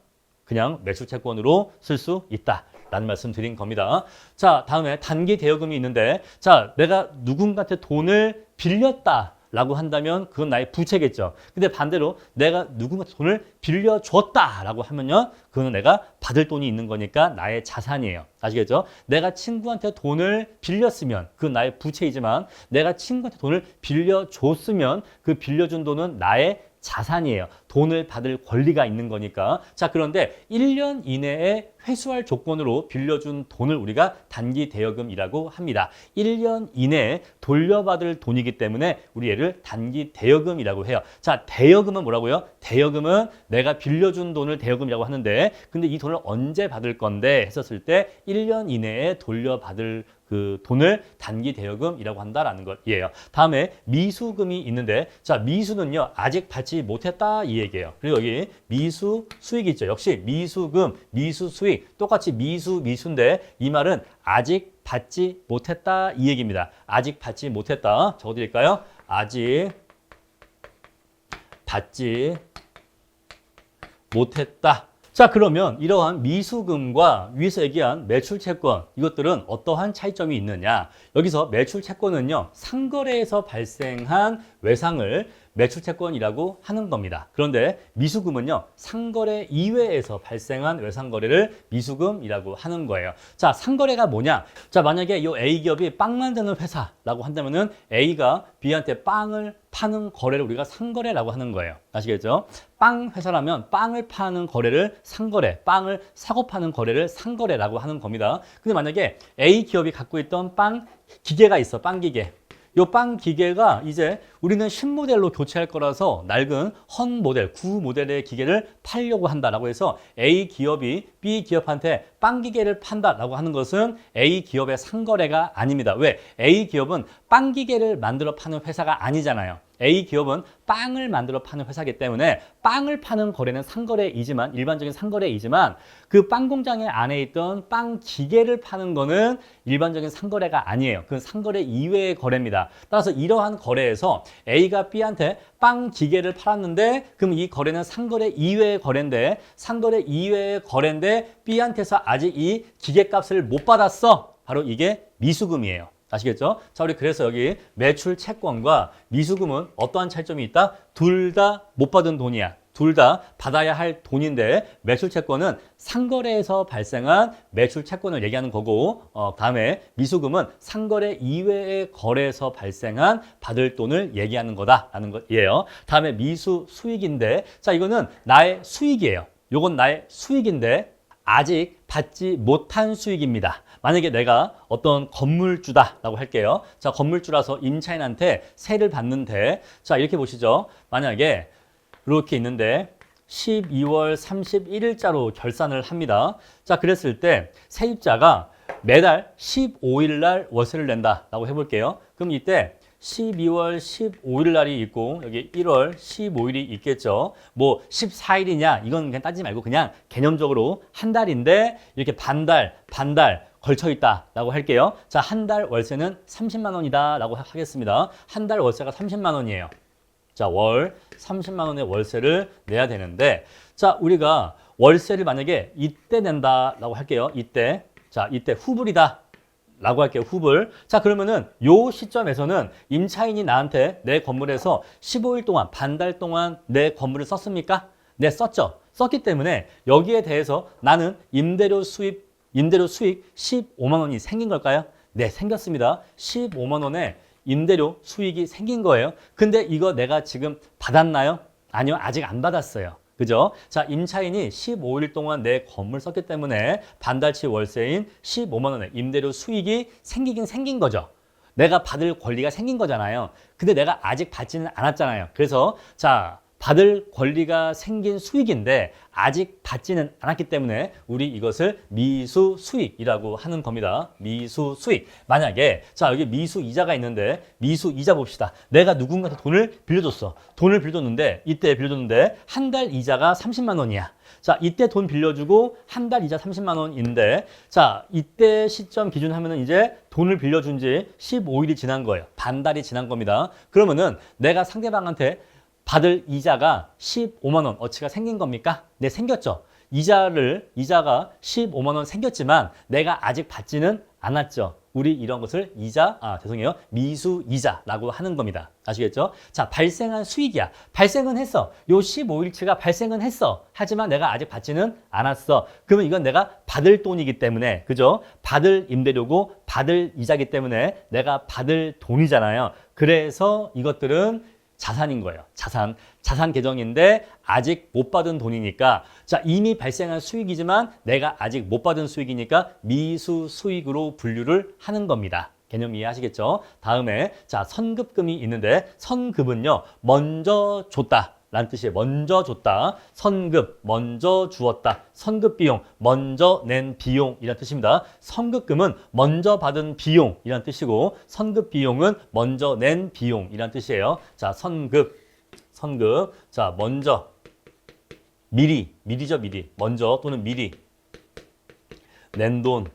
매출채권으로 쓸 수 있다. 라는 말씀 드린 겁니다. 자, 다음에 단기 대여금이 있는데 자, 내가 누군가한테 돈을 빌렸다 라고 한다면 그건 나의 부채겠죠. 근데 반대로 내가 누군가한테 돈을 빌려줬다라고 하면요. 그거는 내가 받을 돈이 있는 거니까 나의 자산이에요. 아시겠죠? 내가 친구한테 돈을 빌렸으면 그건 나의 부채이지만 내가 친구한테 돈을 빌려줬으면 그 빌려준 돈은 나의 자산이에요. 돈을 받을 권리가 있는 거니까. 자, 그런데 1년 이내에 회수할 조건으로 빌려준 돈을 우리가 단기 대여금이라고 합니다. 1년 이내에 돌려받을 돈이기 때문에 우리 얘를 단기 대여금이라고 해요. 자, 대여금은 뭐라고요? 대여금은 내가 빌려준 돈을 대여금이라고 하는데 근데 이 돈을 언제 받을 건데 했었을 때 1년 이내에 돌려받을 그 돈을 단기 대여금이라고 한다라는 것이에요. 다음에 미수금이 있는데 자, 미수는요. 아직 받지 못했다 이 얘기예요. 그리고 여기 미수 수익이 있죠. 역시 미수금, 미수 수익 똑같이 미수 미수인데 이 말은 아직 받지 못했다 이 얘기입니다. 아직 받지 못했다. 적어 드릴까요? 아직 받지 못했다. 자, 그러면 이러한 미수금과 위에서 얘기한 매출채권 이것들은 어떠한 차이점이 있느냐. 여기서 매출채권은요. 상거래에서 발생한 외상을 매출채권이라고 하는 겁니다. 그런데 미수금은요. 상거래 이외에서 발생한 외상거래를 미수금이라고 하는 거예요. 자, 상거래가 뭐냐. 자, 만약에 이 A기업이 빵 만드는 회사라고 한다면은 A가 B한테 빵을 파는 거래를 우리가 상거래라고 하는 거예요. 아시겠죠? 빵 회사라면 빵을 파는 거래를 상거래, 빵을 사고 파는 거래를 상거래라고 하는 겁니다. 근데 만약에 A 기업이 갖고 있던 빵 기계가 있어, 빵 기계. 요 빵 기계가 이제 우리는 신모델로 교체할 거라서 낡은 헌 모델, 구 모델의 기계를 팔려고 한다라고 해서 A 기업이 B 기업한테 빵 기계를 판다라고 하는 것은 A 기업의 상거래가 아닙니다. 왜? A 기업은 빵 기계를 만들어 파는 회사가 아니잖아요. A 기업은 빵을 만들어 파는 회사이기 때문에 빵을 파는 거래는 상거래이지만 일반적인 상거래이지만 그 빵 공장의 안에 있던 빵 기계를 파는 거는 일반적인 상거래가 아니에요. 그건 상거래 이외의 거래입니다. 따라서 이러한 거래에서 A가 B한테 빵 기계를 팔았는데 그럼 이 거래는 상거래 이외의 거래인데 상거래 이외의 거래인데 B한테서 아직 이 기계값을 못 받았어. 바로 이게 미수금이에요. 아시겠죠? 자, 우리 그래서 여기 매출 채권과 미수금은 어떠한 차이점이 있다? 둘 다 못 받은 돈이야. 둘 다 받아야 할 돈인데 매출 채권은 상거래에서 발생한 매출 채권을 얘기하는 거고 다음에 미수금은 상거래 이외의 거래에서 발생한 받을 돈을 얘기하는 거다라는 것이에요. 다음에 미수 수익인데 자, 이거는 나의 수익이에요. 요건 나의 수익인데 아직 받지 못한 수익입니다. 만약에 내가 어떤 건물주다라고 할게요. 자, 건물주라서 임차인한테 세를 받는데 자, 이렇게 보시죠. 만약에 이렇게 있는데 12월 31일자로 결산을 합니다. 자, 그랬을 때 세입자가 매달 15일 날 월세를 낸다라고 해볼게요. 그럼 이때 12월 15일 날이 있고 여기 1월 15일이 있겠죠. 뭐 14일이냐 이건 그냥 따지지 말고 그냥 개념적으로 한 달인데 이렇게 반달 걸쳐 있다라고 할게요. 자, 한 달 월세는 30만 원이다라고 하겠습니다. 한 달 월세가 30만 원이에요. 자, 월 30만 원의 월세를 내야 되는데 자, 우리가 월세를 만약에 이때 낸다라고 할게요. 이때. 자, 이때 후불이다. 라고 할게요. 후불. 자, 그러면은 요 시점에서는 임차인이 나한테 내 건물에서 15일 동안, 반달 동안 내 건물을 썼습니까? 네, 썼죠. 썼기 때문에 여기에 대해서 나는 임대료 수익 15만 원이 생긴 걸까요? 네, 생겼습니다. 15만 원의 임대료 수익이 생긴 거예요. 근데 이거 내가 지금 받았나요? 아니요, 아직 안 받았어요. 그죠? 자, 임차인이 15일 동안 내 건물 썼기 때문에 반달치 월세인 15만 원의 임대료 수익이 생기긴 생긴 거죠. 내가 받을 권리가 생긴 거잖아요. 근데 내가 아직 받지는 않았잖아요. 그래서 자, 받을 권리가 생긴 수익인데 아직 받지는 않았기 때문에 우리 이것을 미수수익이라고 하는 겁니다. 미수수익. 만약에 자, 여기 미수이자가 있는데 미수이자 봅시다. 내가 누군가한테 돈을 빌려줬어. 돈을 빌려줬는데 이때 빌려줬는데 한 달 이자가 30만 원이야. 자, 이때 돈 빌려주고 한 달 이자 30만 원인데 자, 이때 시점 기준 하면은 이제 돈을 빌려준 지 15일이 지난 거예요. 반달이 지난 겁니다. 그러면은 내가 상대방한테 받을 이자가 15만 원 어치가 생긴 겁니까? 네, 생겼죠. 이자가 15만 원 생겼지만 내가 아직 받지는 않았죠. 우리 이런 것을 미수 이자라고 하는 겁니다. 아시겠죠? 자, 발생한 수익이야. 발생은 했어. 요 15일치가 발생은 했어. 하지만 내가 아직 받지는 않았어. 그러면 이건 내가 받을 돈이기 때문에, 그죠? 받을 임대료고 받을 이자기 때문에 내가 받을 돈이잖아요. 그래서 이것들은 자산인 거예요. 자산 계정인데 아직 못 받은 돈이니까, 자, 이미 발생한 수익이지만 내가 아직 못 받은 수익이니까 미수 수익으로 분류를 하는 겁니다. 개념 이해하시겠죠? 다음에 자, 선급금이 있는데 선급은요, 먼저 줬다 라는 뜻이에요. 먼저 줬다. 선급, 먼저 주었다. 선급비용, 먼저 낸 비용이라는 뜻입니다. 선급금은 먼저 받은 비용이라는 뜻이고, 선급비용은 먼저 낸 비용이라는 뜻이에요. 자, 선급. 자, 먼저. 미리죠. 먼저 또는 미리. 낸 돈.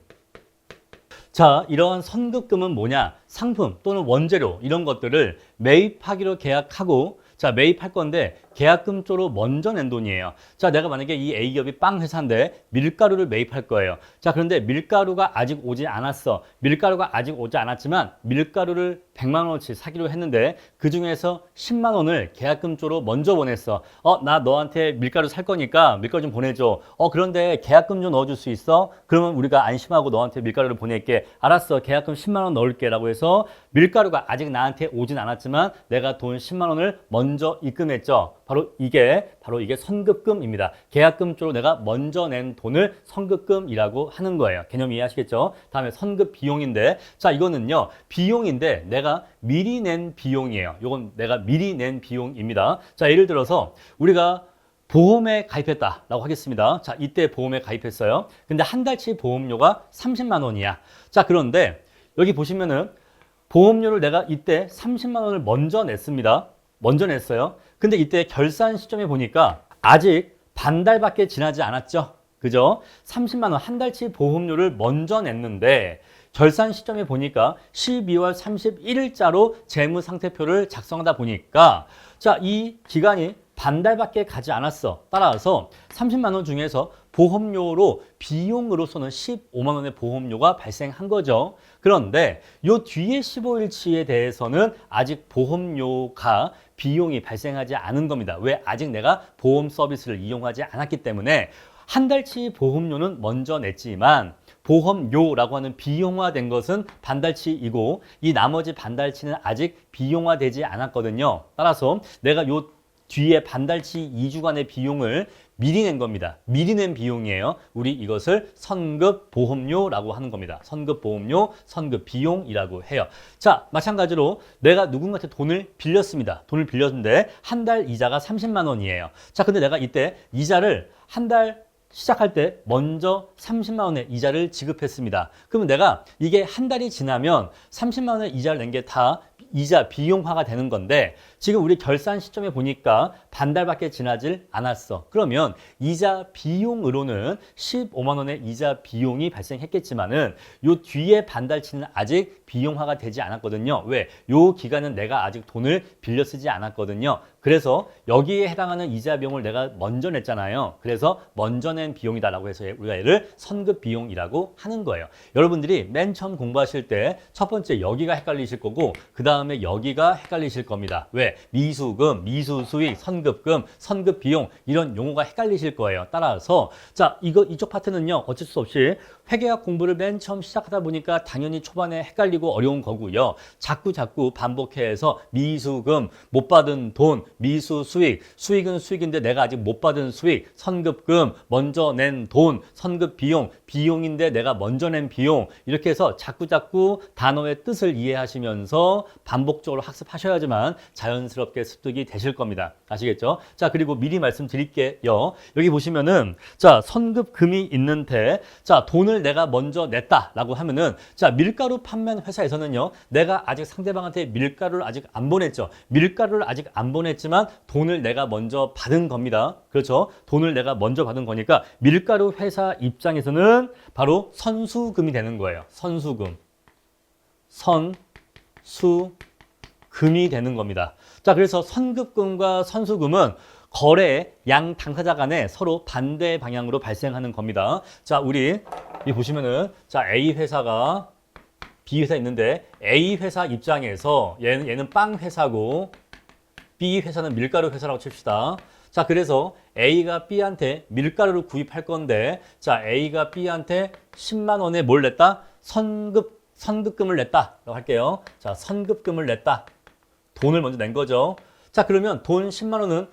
자, 이러한 선급금은 뭐냐? 상품 또는 원재료 이런 것들을 매입하기로 계약하고, 자, 매입할 건데 계약금 쪽으로 먼저 낸 돈이에요. 자, 내가 만약에 이 A기업이 빵 회사인데 밀가루를 매입할 거예요. 자, 그런데 밀가루가 아직 오지 않았어. 밀가루가 아직 오지 않았지만 밀가루를 100만 원어치 사기로 했는데 그중에서 10만 원을 계약금 쪽으로 먼저 보냈어. 나 너한테 밀가루 살 거니까 밀가루 좀 보내줘. 그런데 계약금 좀 넣어줄 수 있어? 그러면 우리가 안심하고 너한테 밀가루를 보낼게. 알았어. 계약금 10만 원 넣을게 라고 해서 밀가루가 아직 나한테 오진 않았지만 내가 돈 10만 원을 먼저 입금했죠. 바로 이게 선급금입니다. 계약금 쪽으로 내가 먼저 낸 돈을 선급금이라고 하는 거예요. 개념 이해하시겠죠? 다음에 선급 비용인데, 자, 이거는요, 비용인데 내가 미리 낸 비용이에요. 이건 내가 미리 낸 비용입니다. 자, 예를 들어서 우리가 보험에 가입했다라고 하겠습니다. 자, 이때 보험에 가입했어요. 근데 한 달치 보험료가 30만 원이야. 자, 그런데 여기 보시면은 보험료를 내가 이때 30만 원을 먼저 냈습니다. 먼저 냈어요. 근데 이때 결산 시점에 보니까 아직 반달밖에 지나지 않았죠. 그죠? 30만 원 한 달치 보험료를 먼저 냈는데 결산 시점에 보니까 12월 31일자로 재무상태표를 작성하다 보니까, 자, 이 기간이 반달밖에 가지 않았어. 따라서 30만 원 중에서 보험료로 비용으로서는 15만 원의 보험료가 발생한 거죠. 그런데 요 뒤에 15일치에 대해서는 아직 보험료가 비용이 발생하지 않은 겁니다. 왜? 아직 내가 보험 서비스를 이용하지 않았기 때문에 한 달치 보험료는 먼저 냈지만 보험료라고 하는 비용화된 것은 반달치이고 이 나머지 반달치는 아직 비용화되지 않았거든요. 따라서 내가 요 뒤에 반달치 2주간의 비용을 미리 낸 겁니다. 미리 낸 비용이에요. 우리 이것을 선급 보험료라고 하는 겁니다. 선급 보험료, 선급 비용이라고 해요. 자, 마찬가지로 내가 누군가한테 돈을 빌렸습니다. 돈을 빌렸는데 한 달 이자가 30만 원이에요. 자, 근데 내가 이때 이자를 한 달 시작할 때 먼저 30만 원의 이자를 지급했습니다. 그러면 내가 이게 한 달이 지나면 30만 원의 이자를 낸 게 다 이자 비용화가 되는 건데 지금 우리 결산 시점에 보니까 반달밖에 지나질 않았어. 그러면 이자 비용으로는 15만 원의 이자 비용이 발생했겠지만은 요 뒤에 반달치는 아직 비용화가 되지 않았거든요. 왜? 요 기간은 내가 아직 돈을 빌려 쓰지 않았거든요. 그래서 여기에 해당하는 이자 비용을 내가 먼저 냈잖아요. 그래서 먼저 낸 비용이다라고 해서 우리가 얘를 선급 비용이라고 하는 거예요. 여러분들이 맨 처음 공부하실 때 첫 번째 여기가 헷갈리실 거고 그 다음에 여기가 헷갈리실 겁니다. 왜? 미수금, 미수수익, 선급금, 선급비용 이런 용어가 헷갈리실 거예요. 따라서 자, 이쪽 파트는요. 어쩔 수 없이 회계학 공부를 맨 처음 시작하다 보니까 당연히 초반에 헷갈리고 어려운 거고요. 자꾸 반복해서 미수금, 못 받은 돈, 미수수익, 수익은 수익인데 내가 아직 못 받은 수익, 선급금, 먼저 낸 돈, 선급비용, 비용인데 내가 먼저 낸 비용 이렇게 해서 자꾸 단어의 뜻을 이해하시면서 반복적으로 학습하셔야지만 자연스럽게 습득이 되실 겁니다. 아시겠죠? 자, 그리고 미리 말씀드릴게요. 여기 보시면은 자, 선급금이 있는데 자, 돈을 내가 먼저 냈다라고 하면은 자, 밀가루 판매 회사에서는요. 내가 아직 상대방한테 밀가루를 아직 안 보냈죠. 밀가루를 아직 안 보냈지만 돈을 내가 먼저 받은 겁니다. 그렇죠? 돈을 내가 먼저 받은 거니까 밀가루 회사 입장에서는 바로 선수금이 되는 거예요. 선수금. 선수금이 되는 겁니다. 자, 그래서 선급금과 선수금은 거래 양 당사자 간에 서로 반대 방향으로 발생하는 겁니다. 자, 우리 보시면은 자, A 회사가 B 회사 있는데 A 회사 입장에서 얘는 빵 회사고 B 회사는 밀가루 회사라고 칩시다. 자, 그래서 A가 B한테 밀가루를 구입할 건데, 자, A가 B한테 10만 원에 뭘 냈다? 선급금을 냈다라고 할게요. 자, 선급금을 냈다. 돈을 먼저 낸 거죠. 자, 그러면 돈 10만 원은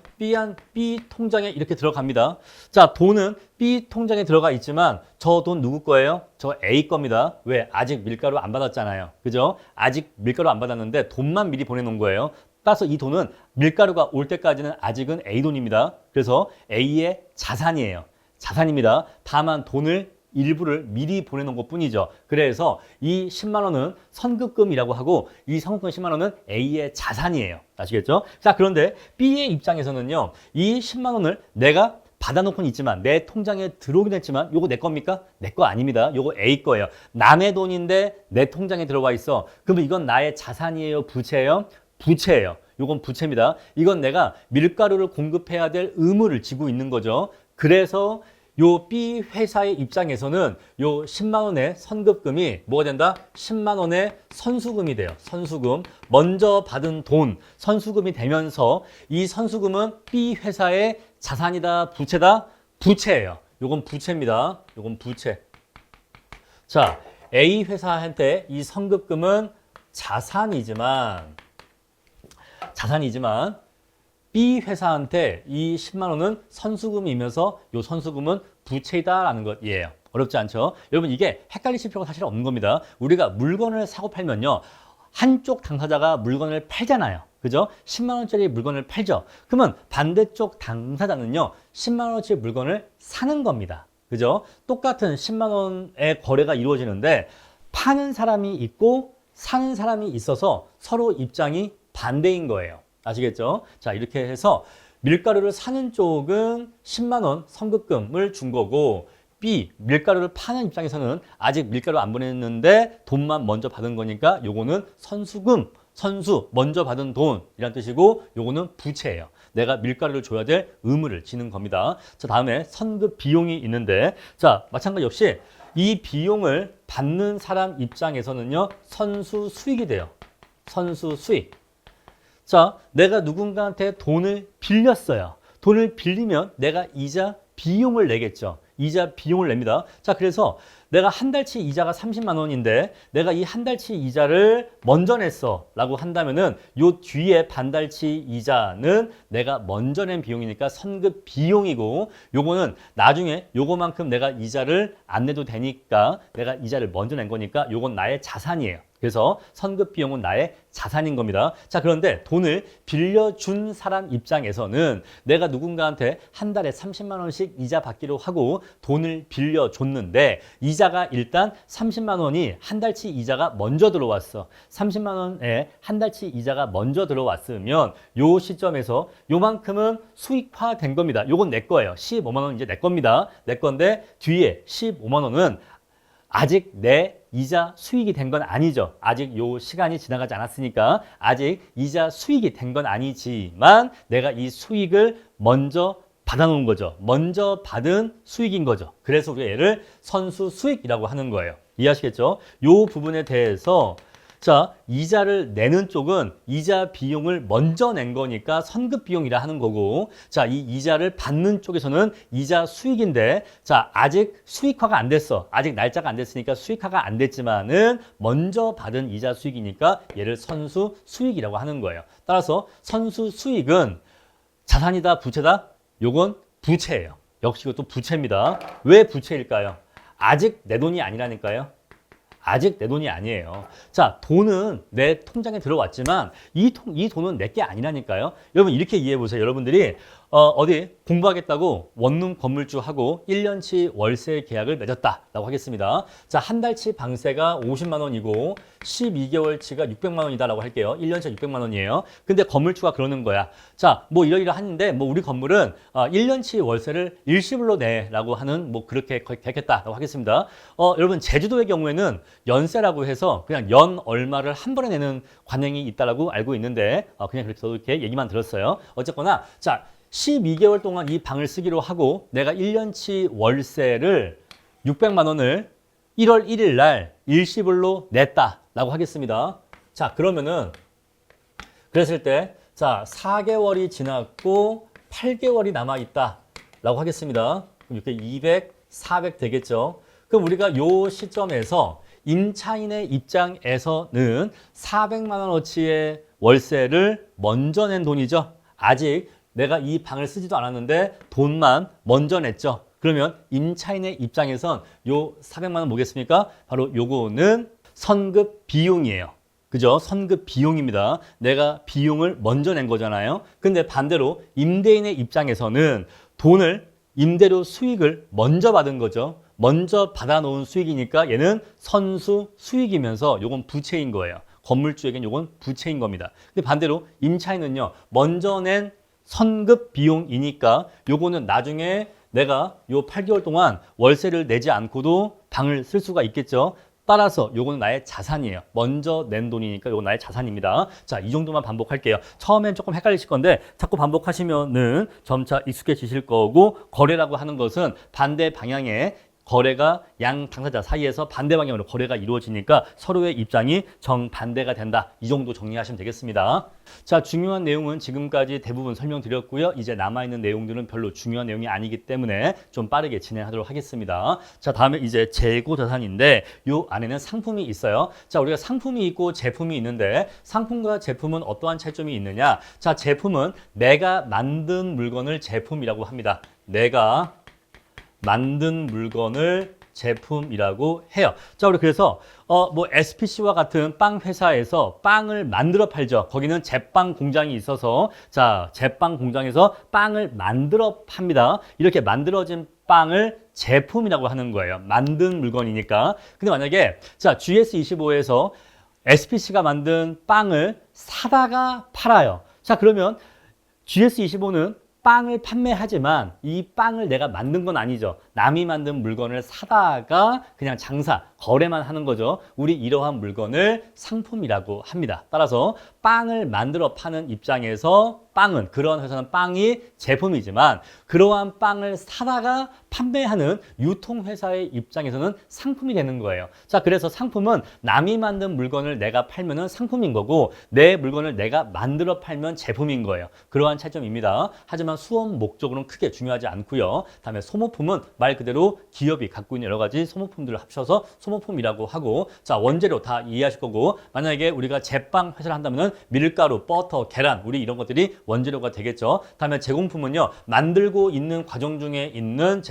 B 통장에 이렇게 들어갑니다. 자, 돈은 B 통장에 들어가 있지만 저 돈 누구 거예요? 저 A 겁니다. 왜? 아직 밀가루 안 받았잖아요. 그죠? 아직 밀가루 안 받았는데 돈만 미리 보내놓은 거예요. 따라서 이 돈은 밀가루가 올 때까지는 아직은 A 돈입니다. 그래서 A의 자산이에요. 자산입니다. 다만 돈을 일부를 미리 보내놓은 것 뿐이죠. 그래서 이 10만 원은 선급금이라고 하고 이 선급금 10만 원은 A의 자산이에요. 아시겠죠? 자, 그런데 B의 입장에서는요. 이 10만 원을 내가 받아놓고는 있지만 내 통장에 들어오긴 했지만 요거 내 겁니까? 내 거 아닙니다. 요거 A 거예요. 남의 돈인데 내 통장에 들어와 있어. 그러면 이건 나의 자산이에요? 부채예요? 부채예요. 요건 부채입니다. 이건 내가 밀가루를 공급해야 될 의무를 지고 있는 거죠. 그래서 요 B 회사의 입장에서는 요 10만 원의 선급금이 뭐가 된다? 10만 원의 선수금이 돼요. 선수금. 먼저 받은 돈, 선수금이 되면서 이 선수금은 B 회사의 자산이다, 부채다? 부채예요. 요건 부채입니다. 요건 부채. 자, A 회사한테 이 선급금은 자산이지만 B 회사한테 이 10만 원은 선수금이면서 이 선수금은 부채이다라는 것이에요. 어렵지 않죠? 여러분 이게 헷갈리실 필요가 사실 없는 겁니다. 우리가 물건을 사고 팔면요. 한쪽 당사자가 물건을 팔잖아요. 그죠? 10만 원짜리 물건을 팔죠. 그러면 반대쪽 당사자는요. 10만 원짜리 물건을 사는 겁니다. 그죠? 똑같은 10만 원의 거래가 이루어지는데 파는 사람이 있고 사는 사람이 있어서 서로 입장이 반대인 거예요. 아시겠죠? 자, 이렇게 해서 밀가루를 사는 쪽은 10만 원 선급금을 준 거고 B, 밀가루를 파는 입장에서는 아직 밀가루 안 보냈는데 돈만 먼저 받은 거니까 요거는 선수금, 선수, 먼저 받은 돈이란 뜻이고 요거는 부채예요. 내가 밀가루를 줘야 될 의무를 지는 겁니다. 자, 다음에 선급 비용이 있는데 자, 마찬가지 역시 이 비용을 받는 사람 입장에서는요. 선수 수익이 돼요. 선수 수익. 자, 내가 누군가한테 돈을 빌렸어요. 돈을 빌리면 내가 이자 비용을 내겠죠. 이자 비용을 냅니다. 자, 그래서 내가 한 달치 이자가 30만 원인데 내가 이 한 달치 이자를 먼저 냈어 라고 한다면은 요 뒤에 반달치 이자는 내가 먼저 낸 비용이니까 선급 비용이고 요거는 나중에 요거만큼 내가 이자를 안 내도 되니까 내가 이자를 먼저 낸 거니까 요건 나의 자산이에요. 그래서 선급 비용은 나의 자산인 겁니다. 자, 그런데 돈을 빌려준 사람 입장에서는 내가 누군가한테 한 달에 30만 원씩 이자 받기로 하고 돈을 빌려줬는데 이자가 일단 30만 원이 한 달치 이자가 먼저 들어왔어. 30만 원에 한 달치 이자가 먼저 들어왔으면 요 시점에서 요만큼은 수익화된 겁니다. 요건 내 거예요. 15만 원 이제 내 겁니다. 내 건데 뒤에 15만 원은 아직 내 이자 수익이 된 건 아니죠. 아직 요 시간이 지나가지 않았으니까 아직 이자 수익이 된 건 아니지만 내가 이 수익을 먼저 받아놓은 거죠. 먼저 받은 수익인 거죠. 그래서 우리가 얘를 선수 수익이라고 하는 거예요. 이해하시겠죠? 요 부분에 대해서 자, 이자를 내는 쪽은 이자 비용을 먼저 낸 거니까 선급 비용이라 하는 거고 자, 이 이자를 받는 쪽에서는 이자 수익인데 자, 아직 수익화가 안 됐어. 아직 날짜가 안 됐으니까 수익화가 안 됐지만은 먼저 받은 이자 수익이니까 얘를 선수 수익이라고 하는 거예요. 따라서 선수 수익은 자산이다, 부채다? 요건 부채예요. 역시 이것도 부채입니다. 왜 부채일까요? 아직 내 돈이 아니라니까요. 아직 내 돈이 아니에요. 자, 돈은 내 통장에 들어왔지만 이 돈은 내 게 아니라니까요. 여러분 이렇게 이해해 보세요. 여러분들이 어디 공부하겠다고 원룸 건물주하고 1년치 월세 계약을 맺었다라고 하겠습니다. 자, 한 달치 방세가 50만 원이고 12개월치가 600만 원이다라고 할게요. 1년치 600만 원이에요. 근데 건물주가 그러는 거야. 자, 뭐 이러이러하는데 뭐 우리 건물은 1년치 월세를 일시불로 내라고 하는 뭐 그렇게 계획했다라고 하겠습니다. 여러분 제주도의 경우에는 연세라고 해서 그냥 연 얼마를 한 번에 내는 관행이 있다라고 알고 있는데 그냥 그렇게 저도 이렇게 얘기만 들었어요. 어쨌거나 자, 12개월 동안 이 방을 쓰기로 하고 내가 1년치 월세를 600만 원을 1월 1일 날 일시불로 냈다라고 하겠습니다. 자, 그러면은 그랬을 때 자, 4개월이 지났고 8개월이 남아 있다라고 하겠습니다. 이렇게 200, 400 되겠죠. 그럼 우리가 요 시점에서 임차인의 입장에서는 400만 원어치의 월세를 먼저 낸 돈이죠. 아직 내가 이 방을 쓰지도 않았는데 돈만 먼저 냈죠. 그러면 임차인의 입장에선 요 400만 원 뭐겠습니까? 바로 요거는 선급 비용이에요. 그죠? 선급 비용입니다. 내가 비용을 먼저 낸 거잖아요. 근데 반대로 임대인의 입장에서는 돈을 임대료 수익을 먼저 받은 거죠. 먼저 받아놓은 수익이니까 얘는 선수 수익이면서 요건 부채인 거예요. 건물주에겐 요건 부채인 겁니다. 근데 반대로 임차인은요, 먼저 낸 선급 비용이니까 요거는 나중에 내가 요 8개월 동안 월세를 내지 않고도 방을 쓸 수가 있겠죠. 따라서 요거는 나의 자산이에요. 먼저 낸 돈이니까 요건 나의 자산입니다. 자, 이 정도만 반복할게요. 처음엔 조금 헷갈리실 건데 자꾸 반복하시면은 점차 익숙해지실 거고, 거래라고 하는 것은 반대 방향에 거래가 양 당사자 사이에서 반대 방향으로 거래가 이루어지니까 서로의 입장이 정반대가 된다. 이 정도 정리하시면 되겠습니다. 자, 중요한 내용은 지금까지 대부분 설명드렸고요. 이제 남아있는 내용들은 별로 중요한 내용이 아니기 때문에 좀 빠르게 진행하도록 하겠습니다. 자, 다음에 이제 재고자산인데 요 안에는 상품이 있어요. 자, 우리가 상품이 있고 제품이 있는데 상품과 제품은 어떠한 차이점이 있느냐? 자, 제품은 내가 만든 물건을 제품이라고 합니다. 내가 만든 물건을 제품이라고 해요. 자, 우리 그래서 뭐 SPC와 같은 빵 회사에서 빵을 만들어 팔죠. 거기는 제빵 공장이 있어서 자, 제빵 공장에서 빵을 만들어 팝니다. 이렇게 만들어진 빵을 제품이라고 하는 거예요. 만든 물건이니까. 근데 만약에 자, GS25에서 SPC가 만든 빵을 사다가 팔아요. 자, 그러면 GS25는 빵을 판매하지만 이 빵을 내가 만든 건 아니죠. 남이 만든 물건을 사다가 그냥 장사, 거래만 하는 거죠. 우리 이러한 물건을 상품이라고 합니다. 따라서 빵을 만들어 파는 입장에서 빵은, 그런 회사는 빵이 제품이지만 그러한 빵을 사다가 판매하는 유통회사의 입장에서는 상품이 되는 거예요. 자, 그래서 상품은 남이 만든 물건을 내가 팔면은 상품인 거고 내 물건을 내가 만들어 팔면 제품인 거예요. 그러한 차이점입니다. 하지만 수업 목적으로는 크게 중요하지 않고요. 다음에 소모품은 말 그대로 기업이 갖고 있는 여러 가지 소모품들을 합쳐서 소모품이라고 하고, 자, 원재료 다 이해하실 거고, 만약에 우리가 제빵 회사를 한다면은 밀가루, 버터, 계란, 우리 이런 것들이 원재료가 되겠죠. 다음에 제공품은요, 만들고 있는 과정 중에 있는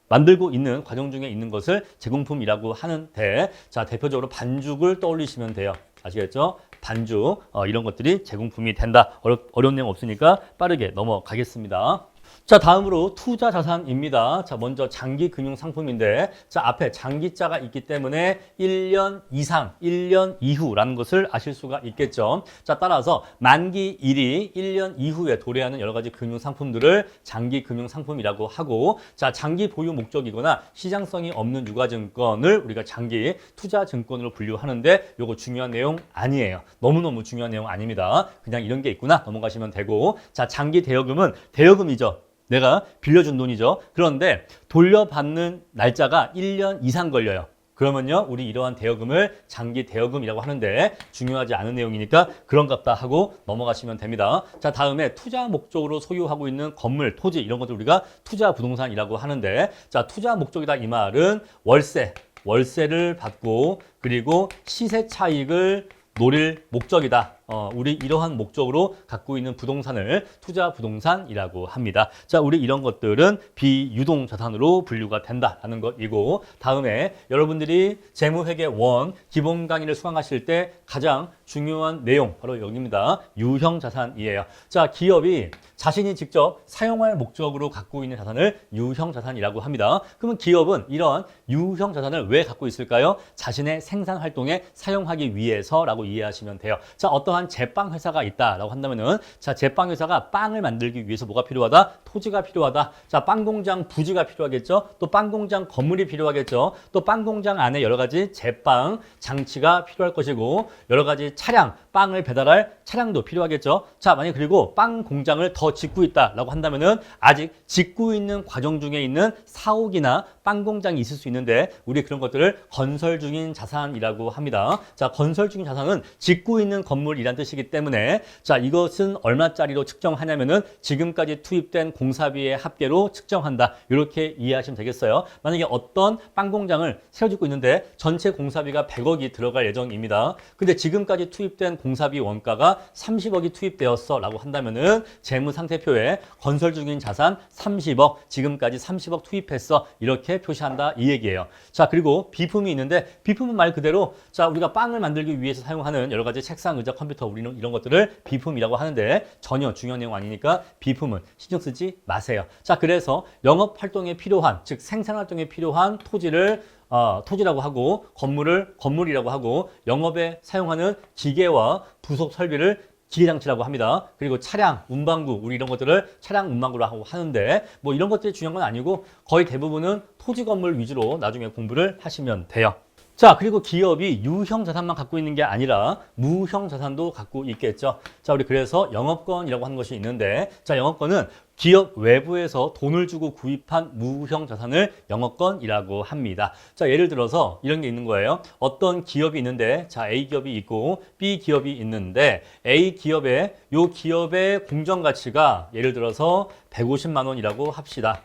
만들고 있는 과정 중에 있는 것을 제공품이라고 하는데, 자, 대표적으로 반죽을 떠올리시면 돼요. 아시겠죠? 반죽, 이런 것들이 제공품이 된다. 어려운 내용 없으니까 빠르게 넘어가겠습니다. 자, 다음으로 투자 자산입니다. 자, 먼저 장기 금융 상품인데, 자, 앞에 장기자가 있기 때문에 1년 이상, 1년 이후라는 것을 아실 수가 있겠죠. 자, 따라서 만기일이 1년 이후에 도래하는 여러 가지 금융 상품들을 장기 금융 상품이라고 하고, 자, 장기 보유 목적이거나 시장성이 없는 유가증권을 우리가 장기 투자 증권으로 분류하는데, 요거 중요한 내용 아니에요. 너무너무 중요한 내용 아닙니다. 그냥 이런 게 있구나 넘어가시면 되고, 자, 장기 대여금은 대여금이죠. 내가 빌려준 돈이죠. 그런데 돌려받는 날짜가 1년 이상 걸려요. 그러면요, 우리 이러한 대여금을 장기 대여금이라고 하는데 중요하지 않은 내용이니까 그런갑다 하고 넘어가시면 됩니다. 자, 다음에 투자 목적으로 소유하고 있는 건물, 토지 이런 것들 우리가 투자 부동산이라고 하는데, 자, 투자 목적이다 이 말은 월세를 받고 그리고 시세 차익을 노릴 목적이다. 우리 이러한 목적으로 갖고 있는 부동산을 투자 부동산이라고 합니다. 자, 우리 이런 것들은 비유동 자산으로 분류가 된다라는 것이고, 다음에 여러분들이 재무회계 1 기본 강의를 수강하실 때 가장 중요한 내용 바로 여기입니다. 유형 자산이에요. 자, 기업이 자신이 직접 사용할 목적으로 갖고 있는 자산을 유형 자산이라고 합니다. 그러면 기업은 이런 유형 자산을 왜 갖고 있을까요? 자신의 생산 활동에 사용하기 위해서라고 이해하시면 돼요. 자, 어떠한 제빵 회사가 있다라고 한다면은, 자, 제빵 회사가 빵을 만들기 위해서 뭐가 필요하다? 토지가 필요하다. 자, 빵 공장 부지가 필요하겠죠. 또 빵 공장 건물이 필요하겠죠. 또 빵 공장 안에 여러 가지 제빵 장치가 필요할 것이고, 여러 가지 차량, 빵을 배달할 차량도 필요하겠죠. 자, 만약 그리고 빵 공장을 더 짓고 있다라고 한다면은 아직 짓고 있는 과정 중에 있는 사옥이나 빵 공장이 있을 수 있는데 우리 그런 것들을 건설 중인 자산이라고 합니다. 자, 건설 중인 자산은 짓고 있는 건물이란 뜻이기 때문에 자, 이것은 얼마짜리로 측정하냐면은 지금까지 투입된 공사비의 합계로 측정한다. 이렇게 이해하시면 되겠어요. 만약에 어떤 빵 공장을 새로 짓고 있는데 전체 공사비가 100억이 들어갈 예정입니다. 근데 지금까지 투입된 공사비 원가가 30억이 투입되었어 라고 한다면은 재무상태표에 건설 중인 자산 30억, 지금까지 30억 투입했어 이렇게 표시한다 이 얘기예요. 자, 그리고 비품이 있는데 비품은 말 그대로 자, 우리가 빵을 만들기 위해서 사용하는 여러 가지 책상, 의자, 컴퓨터 우리는 이런 것들을 비품이라고 하는데 전혀 중요한 내용 아니니까 비품은 신경 쓰지 마세요. 자, 그래서 영업 활동에 필요한, 즉 생산 활동에 필요한 토지를 토지라고 하고 건물이라고 하고 영업에 사용하는 기계와 부속 설비를 기계장치라고 합니다. 그리고 차량, 운반구, 우리 이런 것들을 차량, 운반구라고 하는데 뭐 이런 것들이 중요한 건 아니고 거의 대부분은 토지 건물 위주로 나중에 공부를 하시면 돼요. 자, 그리고 기업이 유형 자산만 갖고 있는 게 아니라 무형 자산도 갖고 있겠죠. 자, 우리 그래서 영업권이라고 하는 것이 있는데 자, 영업권은 기업 외부에서 돈을 주고 구입한 무형 자산을 영업권이라고 합니다. 자, 예를 들어서 이런 게 있는 거예요. 어떤 기업이 있는데 자, A 기업이 있고 B 기업이 있는데 A 기업의 요 기업의 공정 가치가 예를 들어서 150만 원이라고 합시다.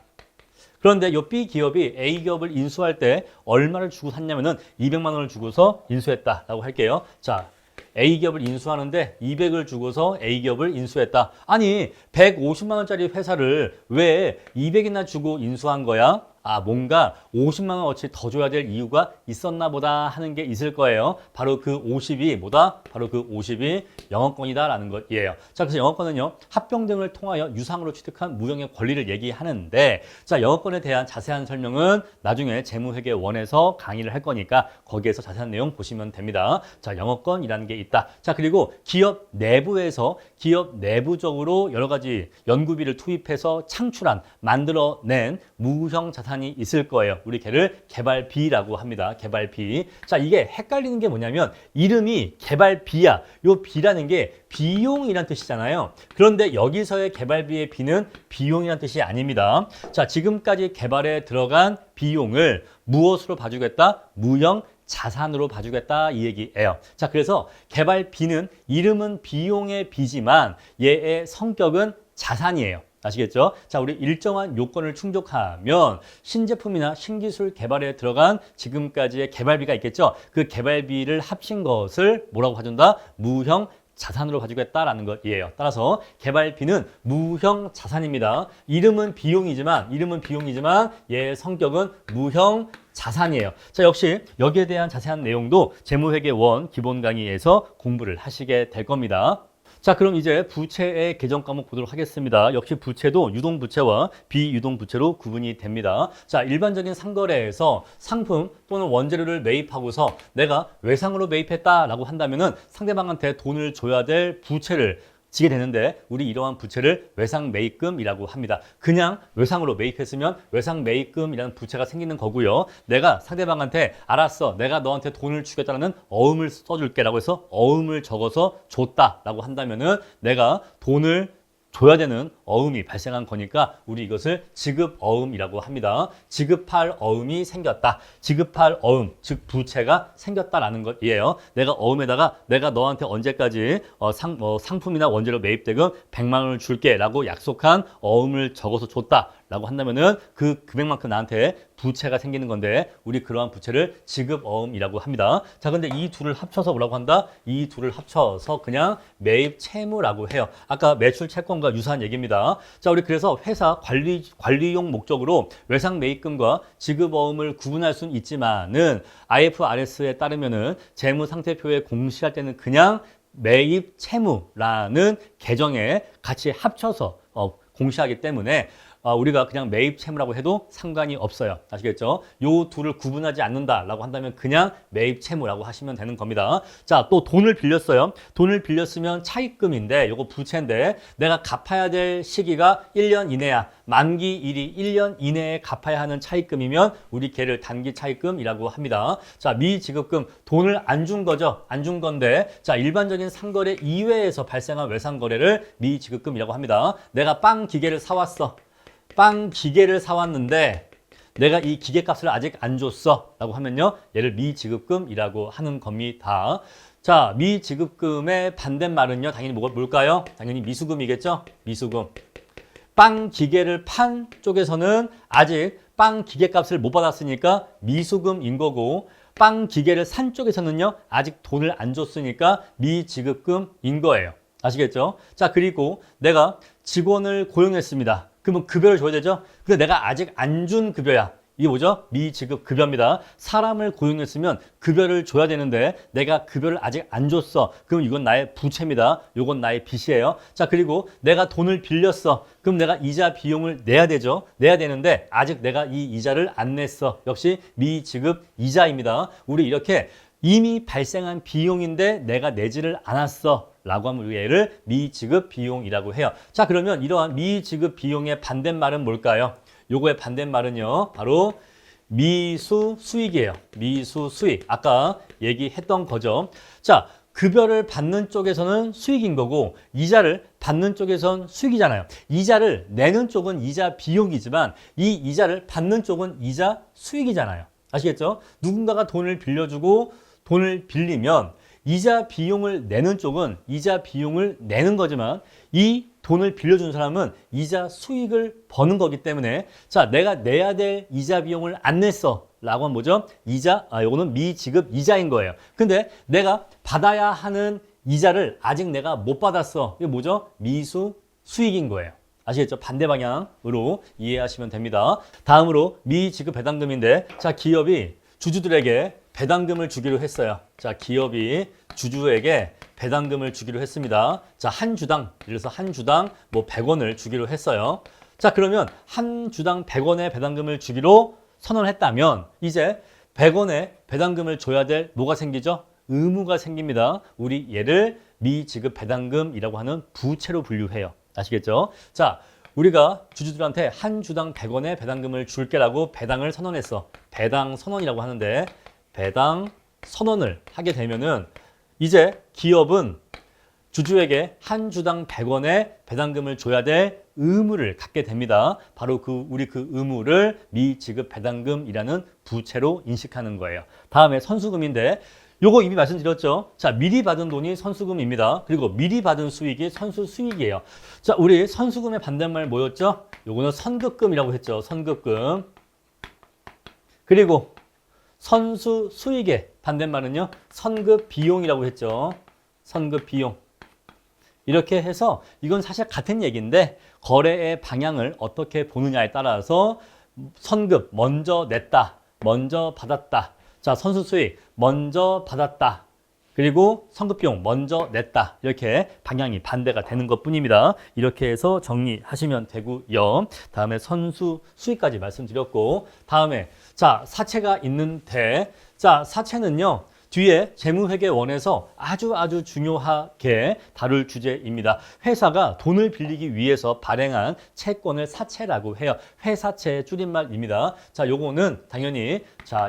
그런데 이 B 기업이 A 기업을 인수할 때 얼마를 주고 샀냐면은 200만 원을 주고서 인수했다라고 할게요. 자, A 기업을 인수하는데 200을 주고서 A 기업을 인수했다. 아니, 150만 원짜리 회사를 왜 200이나 주고 인수한 거야? 아, 뭔가 50만 원어치 더 줘야 될 이유가 있었나 보다 하는 게 있을 거예요. 바로 그 50이 뭐다? 바로 그 50이 영업권이다라는 것이에요. 자, 그래서 영업권은요, 합병 등을 통하여 유상으로 취득한 무형의 권리를 얘기하는데 자, 영업권에 대한 자세한 설명은 나중에 재무회계원에서 강의를 할 거니까 거기에서 자세한 내용 보시면 됩니다. 자, 영업권이라는 게 있다. 자, 그리고 기업 내부에서 기업 내부적으로 여러 가지 연구비를 투입해서 창출한, 만들어낸 무형 자산이 있을 거예요. 우리 걔를 개발비라고 합니다. 개발비. 자, 이게 헷갈리는 게 뭐냐면 이름이 개발비야. 요 비라는 게 비용이란 뜻이잖아요. 그런데 여기서의 개발비의 비는 비용이란 뜻이 아닙니다. 자, 지금까지 개발에 들어간 비용을 무엇으로 봐주겠다? 무형 자산으로 봐주겠다 이 얘기예요. 자, 그래서 개발비는 이름은 비용의 비지만 얘의 성격은 자산이에요. 아시겠죠? 자, 우리 일정한 요건을 충족하면 신제품이나 신기술 개발에 들어간 지금까지의 개발비가 있겠죠? 그 개발비를 합친 것을 뭐라고 봐준다? 무형 자산으로 봐주겠다라는 것이에요. 따라서 개발비는 무형 자산입니다. 이름은 비용이지만 얘의 성격은 무형 자산이에요. 자, 역시 여기에 대한 자세한 내용도 재무회계원 기본 강의에서 공부를 하시게 될 겁니다. 자, 그럼 이제 부채의 개정 과목 보도록 하겠습니다. 역시 부채도 유동부채와 비유동부채로 구분이 됩니다. 자, 일반적인 상거래에서 상품 또는 원재료를 매입하고서 내가 외상으로 매입했다라고 한다면은 상대방한테 돈을 줘야 될 부채를 지게 되는데 우리 이러한 부채를 외상 매입금이라고 합니다. 그냥 외상으로 매입했으면 외상 매입금이라는 부채가 생기는 거고요. 내가 상대방한테 알았어, 내가 너한테 돈을 주겠다는 어음을 써줄게라고 해서 어음을 적어서 줬다라고 한다면은 내가 돈을 줘야 되는 어음이 발생한 거니까 우리 이것을 지급어음이라고 합니다. 지급할 어음이 생겼다. 지급할 어음, 즉 부채가 생겼다라는 것이에요. 내가 어음에다가 내가 너한테 언제까지 상품이나 원재료 매입대금 100만 원을 줄게 라고 약속한 어음을 적어서 줬다. 라고 한다면은 그 금액만큼 나한테 부채가 생기는 건데 우리 그러한 부채를 지급어음이라고 합니다. 자, 근데 이 둘을 합쳐서 뭐라고 한다? 이 둘을 합쳐서 그냥 매입 채무라고 해요. 아까 매출 채권과 유사한 얘기입니다. 자, 우리 그래서 회사 관리용 목적으로 외상 매입금과 지급어음을 구분할 수는 있지만은 IFRS에 따르면은 재무상태표에 공시할 때는 그냥 매입 채무라는 계정에 같이 합쳐서 공시하기 때문에 우리가 그냥 매입 채무라고 해도 상관이 없어요. 아시겠죠? 요 둘을 구분하지 않는다라고 한다면 그냥 매입 채무라고 하시면 되는 겁니다. 자, 또 돈을 빌렸어요. 돈을 빌렸으면 차입금인데 요거 부채인데 내가 갚아야 될 시기가 1년 이내야. 만기일이 1년 이내에 갚아야 하는 차입금이면 우리 걔를 단기 차입금이라고 합니다. 자, 미지급금 돈을 안 준 거죠. 안 준 건데 자, 일반적인 상거래 이외에서 발생한 외상거래를 미지급금이라고 합니다. 내가 빵 기계를 사왔어. 빵 기계를 사왔는데 내가 이 기계값을 아직 안 줬어 라고 하면요, 얘를 미지급금이라고 하는 겁니다. 자, 미지급금의 반대말은요, 당연히 뭘까요? 당연히 미수금이겠죠. 미수금. 빵 기계를 판 쪽에서는 아직 빵 기계값을 못 받았으니까 미수금인 거고, 빵 기계를 산 쪽에서는요, 아직 돈을 안 줬으니까 미지급금인 거예요. 아시겠죠? 자, 그리고 내가 직원을 고용했습니다. 그러면 급여를 줘야 되죠? 근데 내가 아직 안 준 급여야. 이게 뭐죠? 미지급 급여입니다. 사람을 고용했으면 급여를 줘야 되는데 내가 급여를 아직 안 줬어. 그럼 이건 나의 부채입니다. 이건 나의 빚이에요. 자, 그리고 내가 돈을 빌렸어. 그럼 내가 이자 비용을 내야 되죠. 내야 되는데 아직 내가 이 이자를 안 냈어. 역시 미지급 이자입니다. 우리 이렇게 이미 발생한 비용인데 내가 내지를 않았어 라고 하면 얘를 미지급 비용이라고 해요. 자, 그러면 이러한 미지급 비용의 반대말은 뭘까요? 요거의 반대말은요, 바로 미수 수익이에요. 미수 수익. 아까 얘기했던 거죠. 자, 급여를 받는 쪽에서는 수익인 거고 이자를 받는 쪽에서는 수익이잖아요. 이자를 내는 쪽은 이자 비용이지만 이 이자를 받는 쪽은 이자 수익이잖아요. 아시겠죠? 누군가가 돈을 빌려주고 돈을 빌리면 이자 비용을 내는 쪽은 이자 비용을 내는 거지만 이 돈을 빌려준 사람은 이자 수익을 버는 거기 때문에 자, 내가 내야 될 이자 비용을 안 냈어 라고 하면 뭐죠? 요거는 미지급 이자인 거예요. 근데 내가 받아야 하는 이자를 아직 내가 못 받았어. 이게 뭐죠? 미수 수익인 거예요. 아시겠죠? 반대 방향으로 이해하시면 됩니다. 다음으로 미지급 배당금인데 자, 기업이 주주들에게 배당금을 주기로 했어요. 자, 기업이 주주에게 배당금을 주기로 했습니다. 자, 한 주당, 예를 들어서 한 주당 뭐 100원을 주기로 했어요. 자, 그러면 한 주당 100원의 배당금을 주기로 선언했다면 이제 100원의 배당금을 줘야 될 뭐가 생기죠? 의무가 생깁니다. 우리 얘를 미지급 배당금이라고 하는 부채로 분류해요. 아시겠죠? 자, 우리가 주주들한테 한 주당 100원의 배당금을 줄게라고 배당을 선언했어. 배당 선언이라고 하는데 배당 선언을 하게 되면은 이제 기업은 주주에게 한 주당 100원의 배당금을 줘야 될 의무를 갖게 됩니다. 바로 우리 그 의무를 미지급 배당금이라는 부채로 인식하는 거예요. 다음에 선수금인데 요거 이미 말씀드렸죠. 자, 미리 받은 돈이 선수금입니다. 그리고 미리 받은 수익이 선수 수익이에요. 자, 우리 선수금의 반대말 뭐였죠? 요거는 선급금이라고 했죠. 선급금. 그리고 선수 수익의 반대말은요, 선급 비용이라고 했죠. 선급 비용. 이렇게 해서 이건 사실 같은 얘기인데 거래의 방향을 어떻게 보느냐에 따라서 선급 먼저 냈다, 먼저 받았다. 자, 선수 수익 먼저 받았다. 그리고 선급 비용 먼저 냈다. 이렇게 방향이 반대가 되는 것뿐입니다. 이렇게 해서 정리하시면 되고요. 다음에 선수 수익까지 말씀드렸고, 다음에 자, 사채가 있는데, 자, 사채는요, 뒤에 재무회계원에서 아주 중요하게 다룰 주제입니다. 회사가 돈을 빌리기 위해서 발행한 채권을 사채라고 해요. 회사채의 줄임말입니다. 자, 요거는 당연히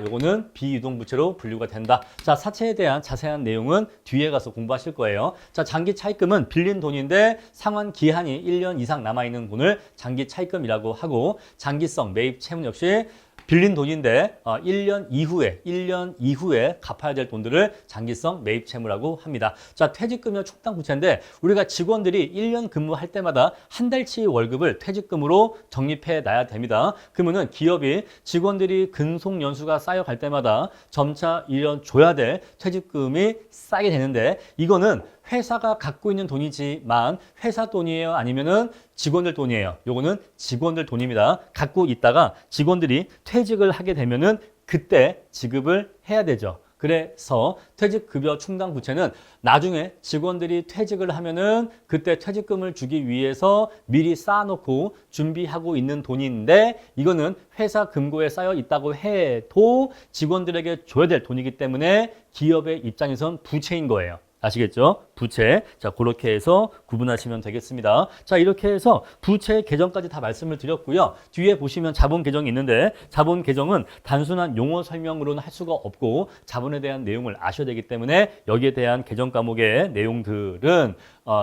요거는 비유동부채로 분류가 된다. 자, 사채에 대한 자세한 내용은 뒤에 가서 공부하실 거예요. 자, 장기 차입금은 빌린 돈인데 상환 기한이 1년 이상 남아 있는 돈을 장기 차입금이라고 하고, 장기성 매입 채무 역시 빌린 돈인데 1년 이후에 갚아야 될 돈들을 장기성 매입 채무라고 합니다. 자, 퇴직금이나 충당 부채인데 우리가 직원들이 1년 근무할 때마다 한 달치 월급을 퇴직금으로 적립해 놔야 됩니다. 그러면은 기업이 직원들이 근속 연수가 쌓여갈 때마다 점차 1년 줘야 될 퇴직금이 쌓이게 되는데 이거는 회사가 갖고 있는 돈이지만 회사 돈이에요? 아니면은 직원들 돈이에요? 요거는 직원들 돈입니다. 갖고 있다가 직원들이 퇴직을 하게 되면은 그때 지급을 해야 되죠. 그래서 퇴직급여 충당 부채는 나중에 직원들이 퇴직을 하면은 그때 퇴직금을 주기 위해서 미리 쌓아놓고 준비하고 있는 돈인데 이거는 회사 금고에 쌓여 있다고 해도 직원들에게 줘야 될 돈이기 때문에 기업의 입장에선 부채인 거예요. 아시겠죠? 부채. 자, 그렇게 해서 구분하시면 되겠습니다. 자, 이렇게 해서 부채 계정까지 다 말씀을 드렸고요. 뒤에 보시면 자본 계정이 있는데 자본 계정은 단순한 용어 설명으로는 할 수가 없고 자본에 대한 내용을 아셔야 되기 때문에 여기에 대한 계정 과목의 내용들은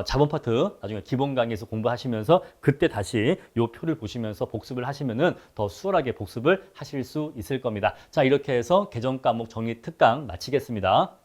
자본 파트 나중에 기본 강의에서 공부하시면서 그때 다시 이 표를 보시면서 복습을 하시면은 더 수월하게 복습을 하실 수 있을 겁니다. 자, 이렇게 해서 계정 과목 정리 특강 마치겠습니다.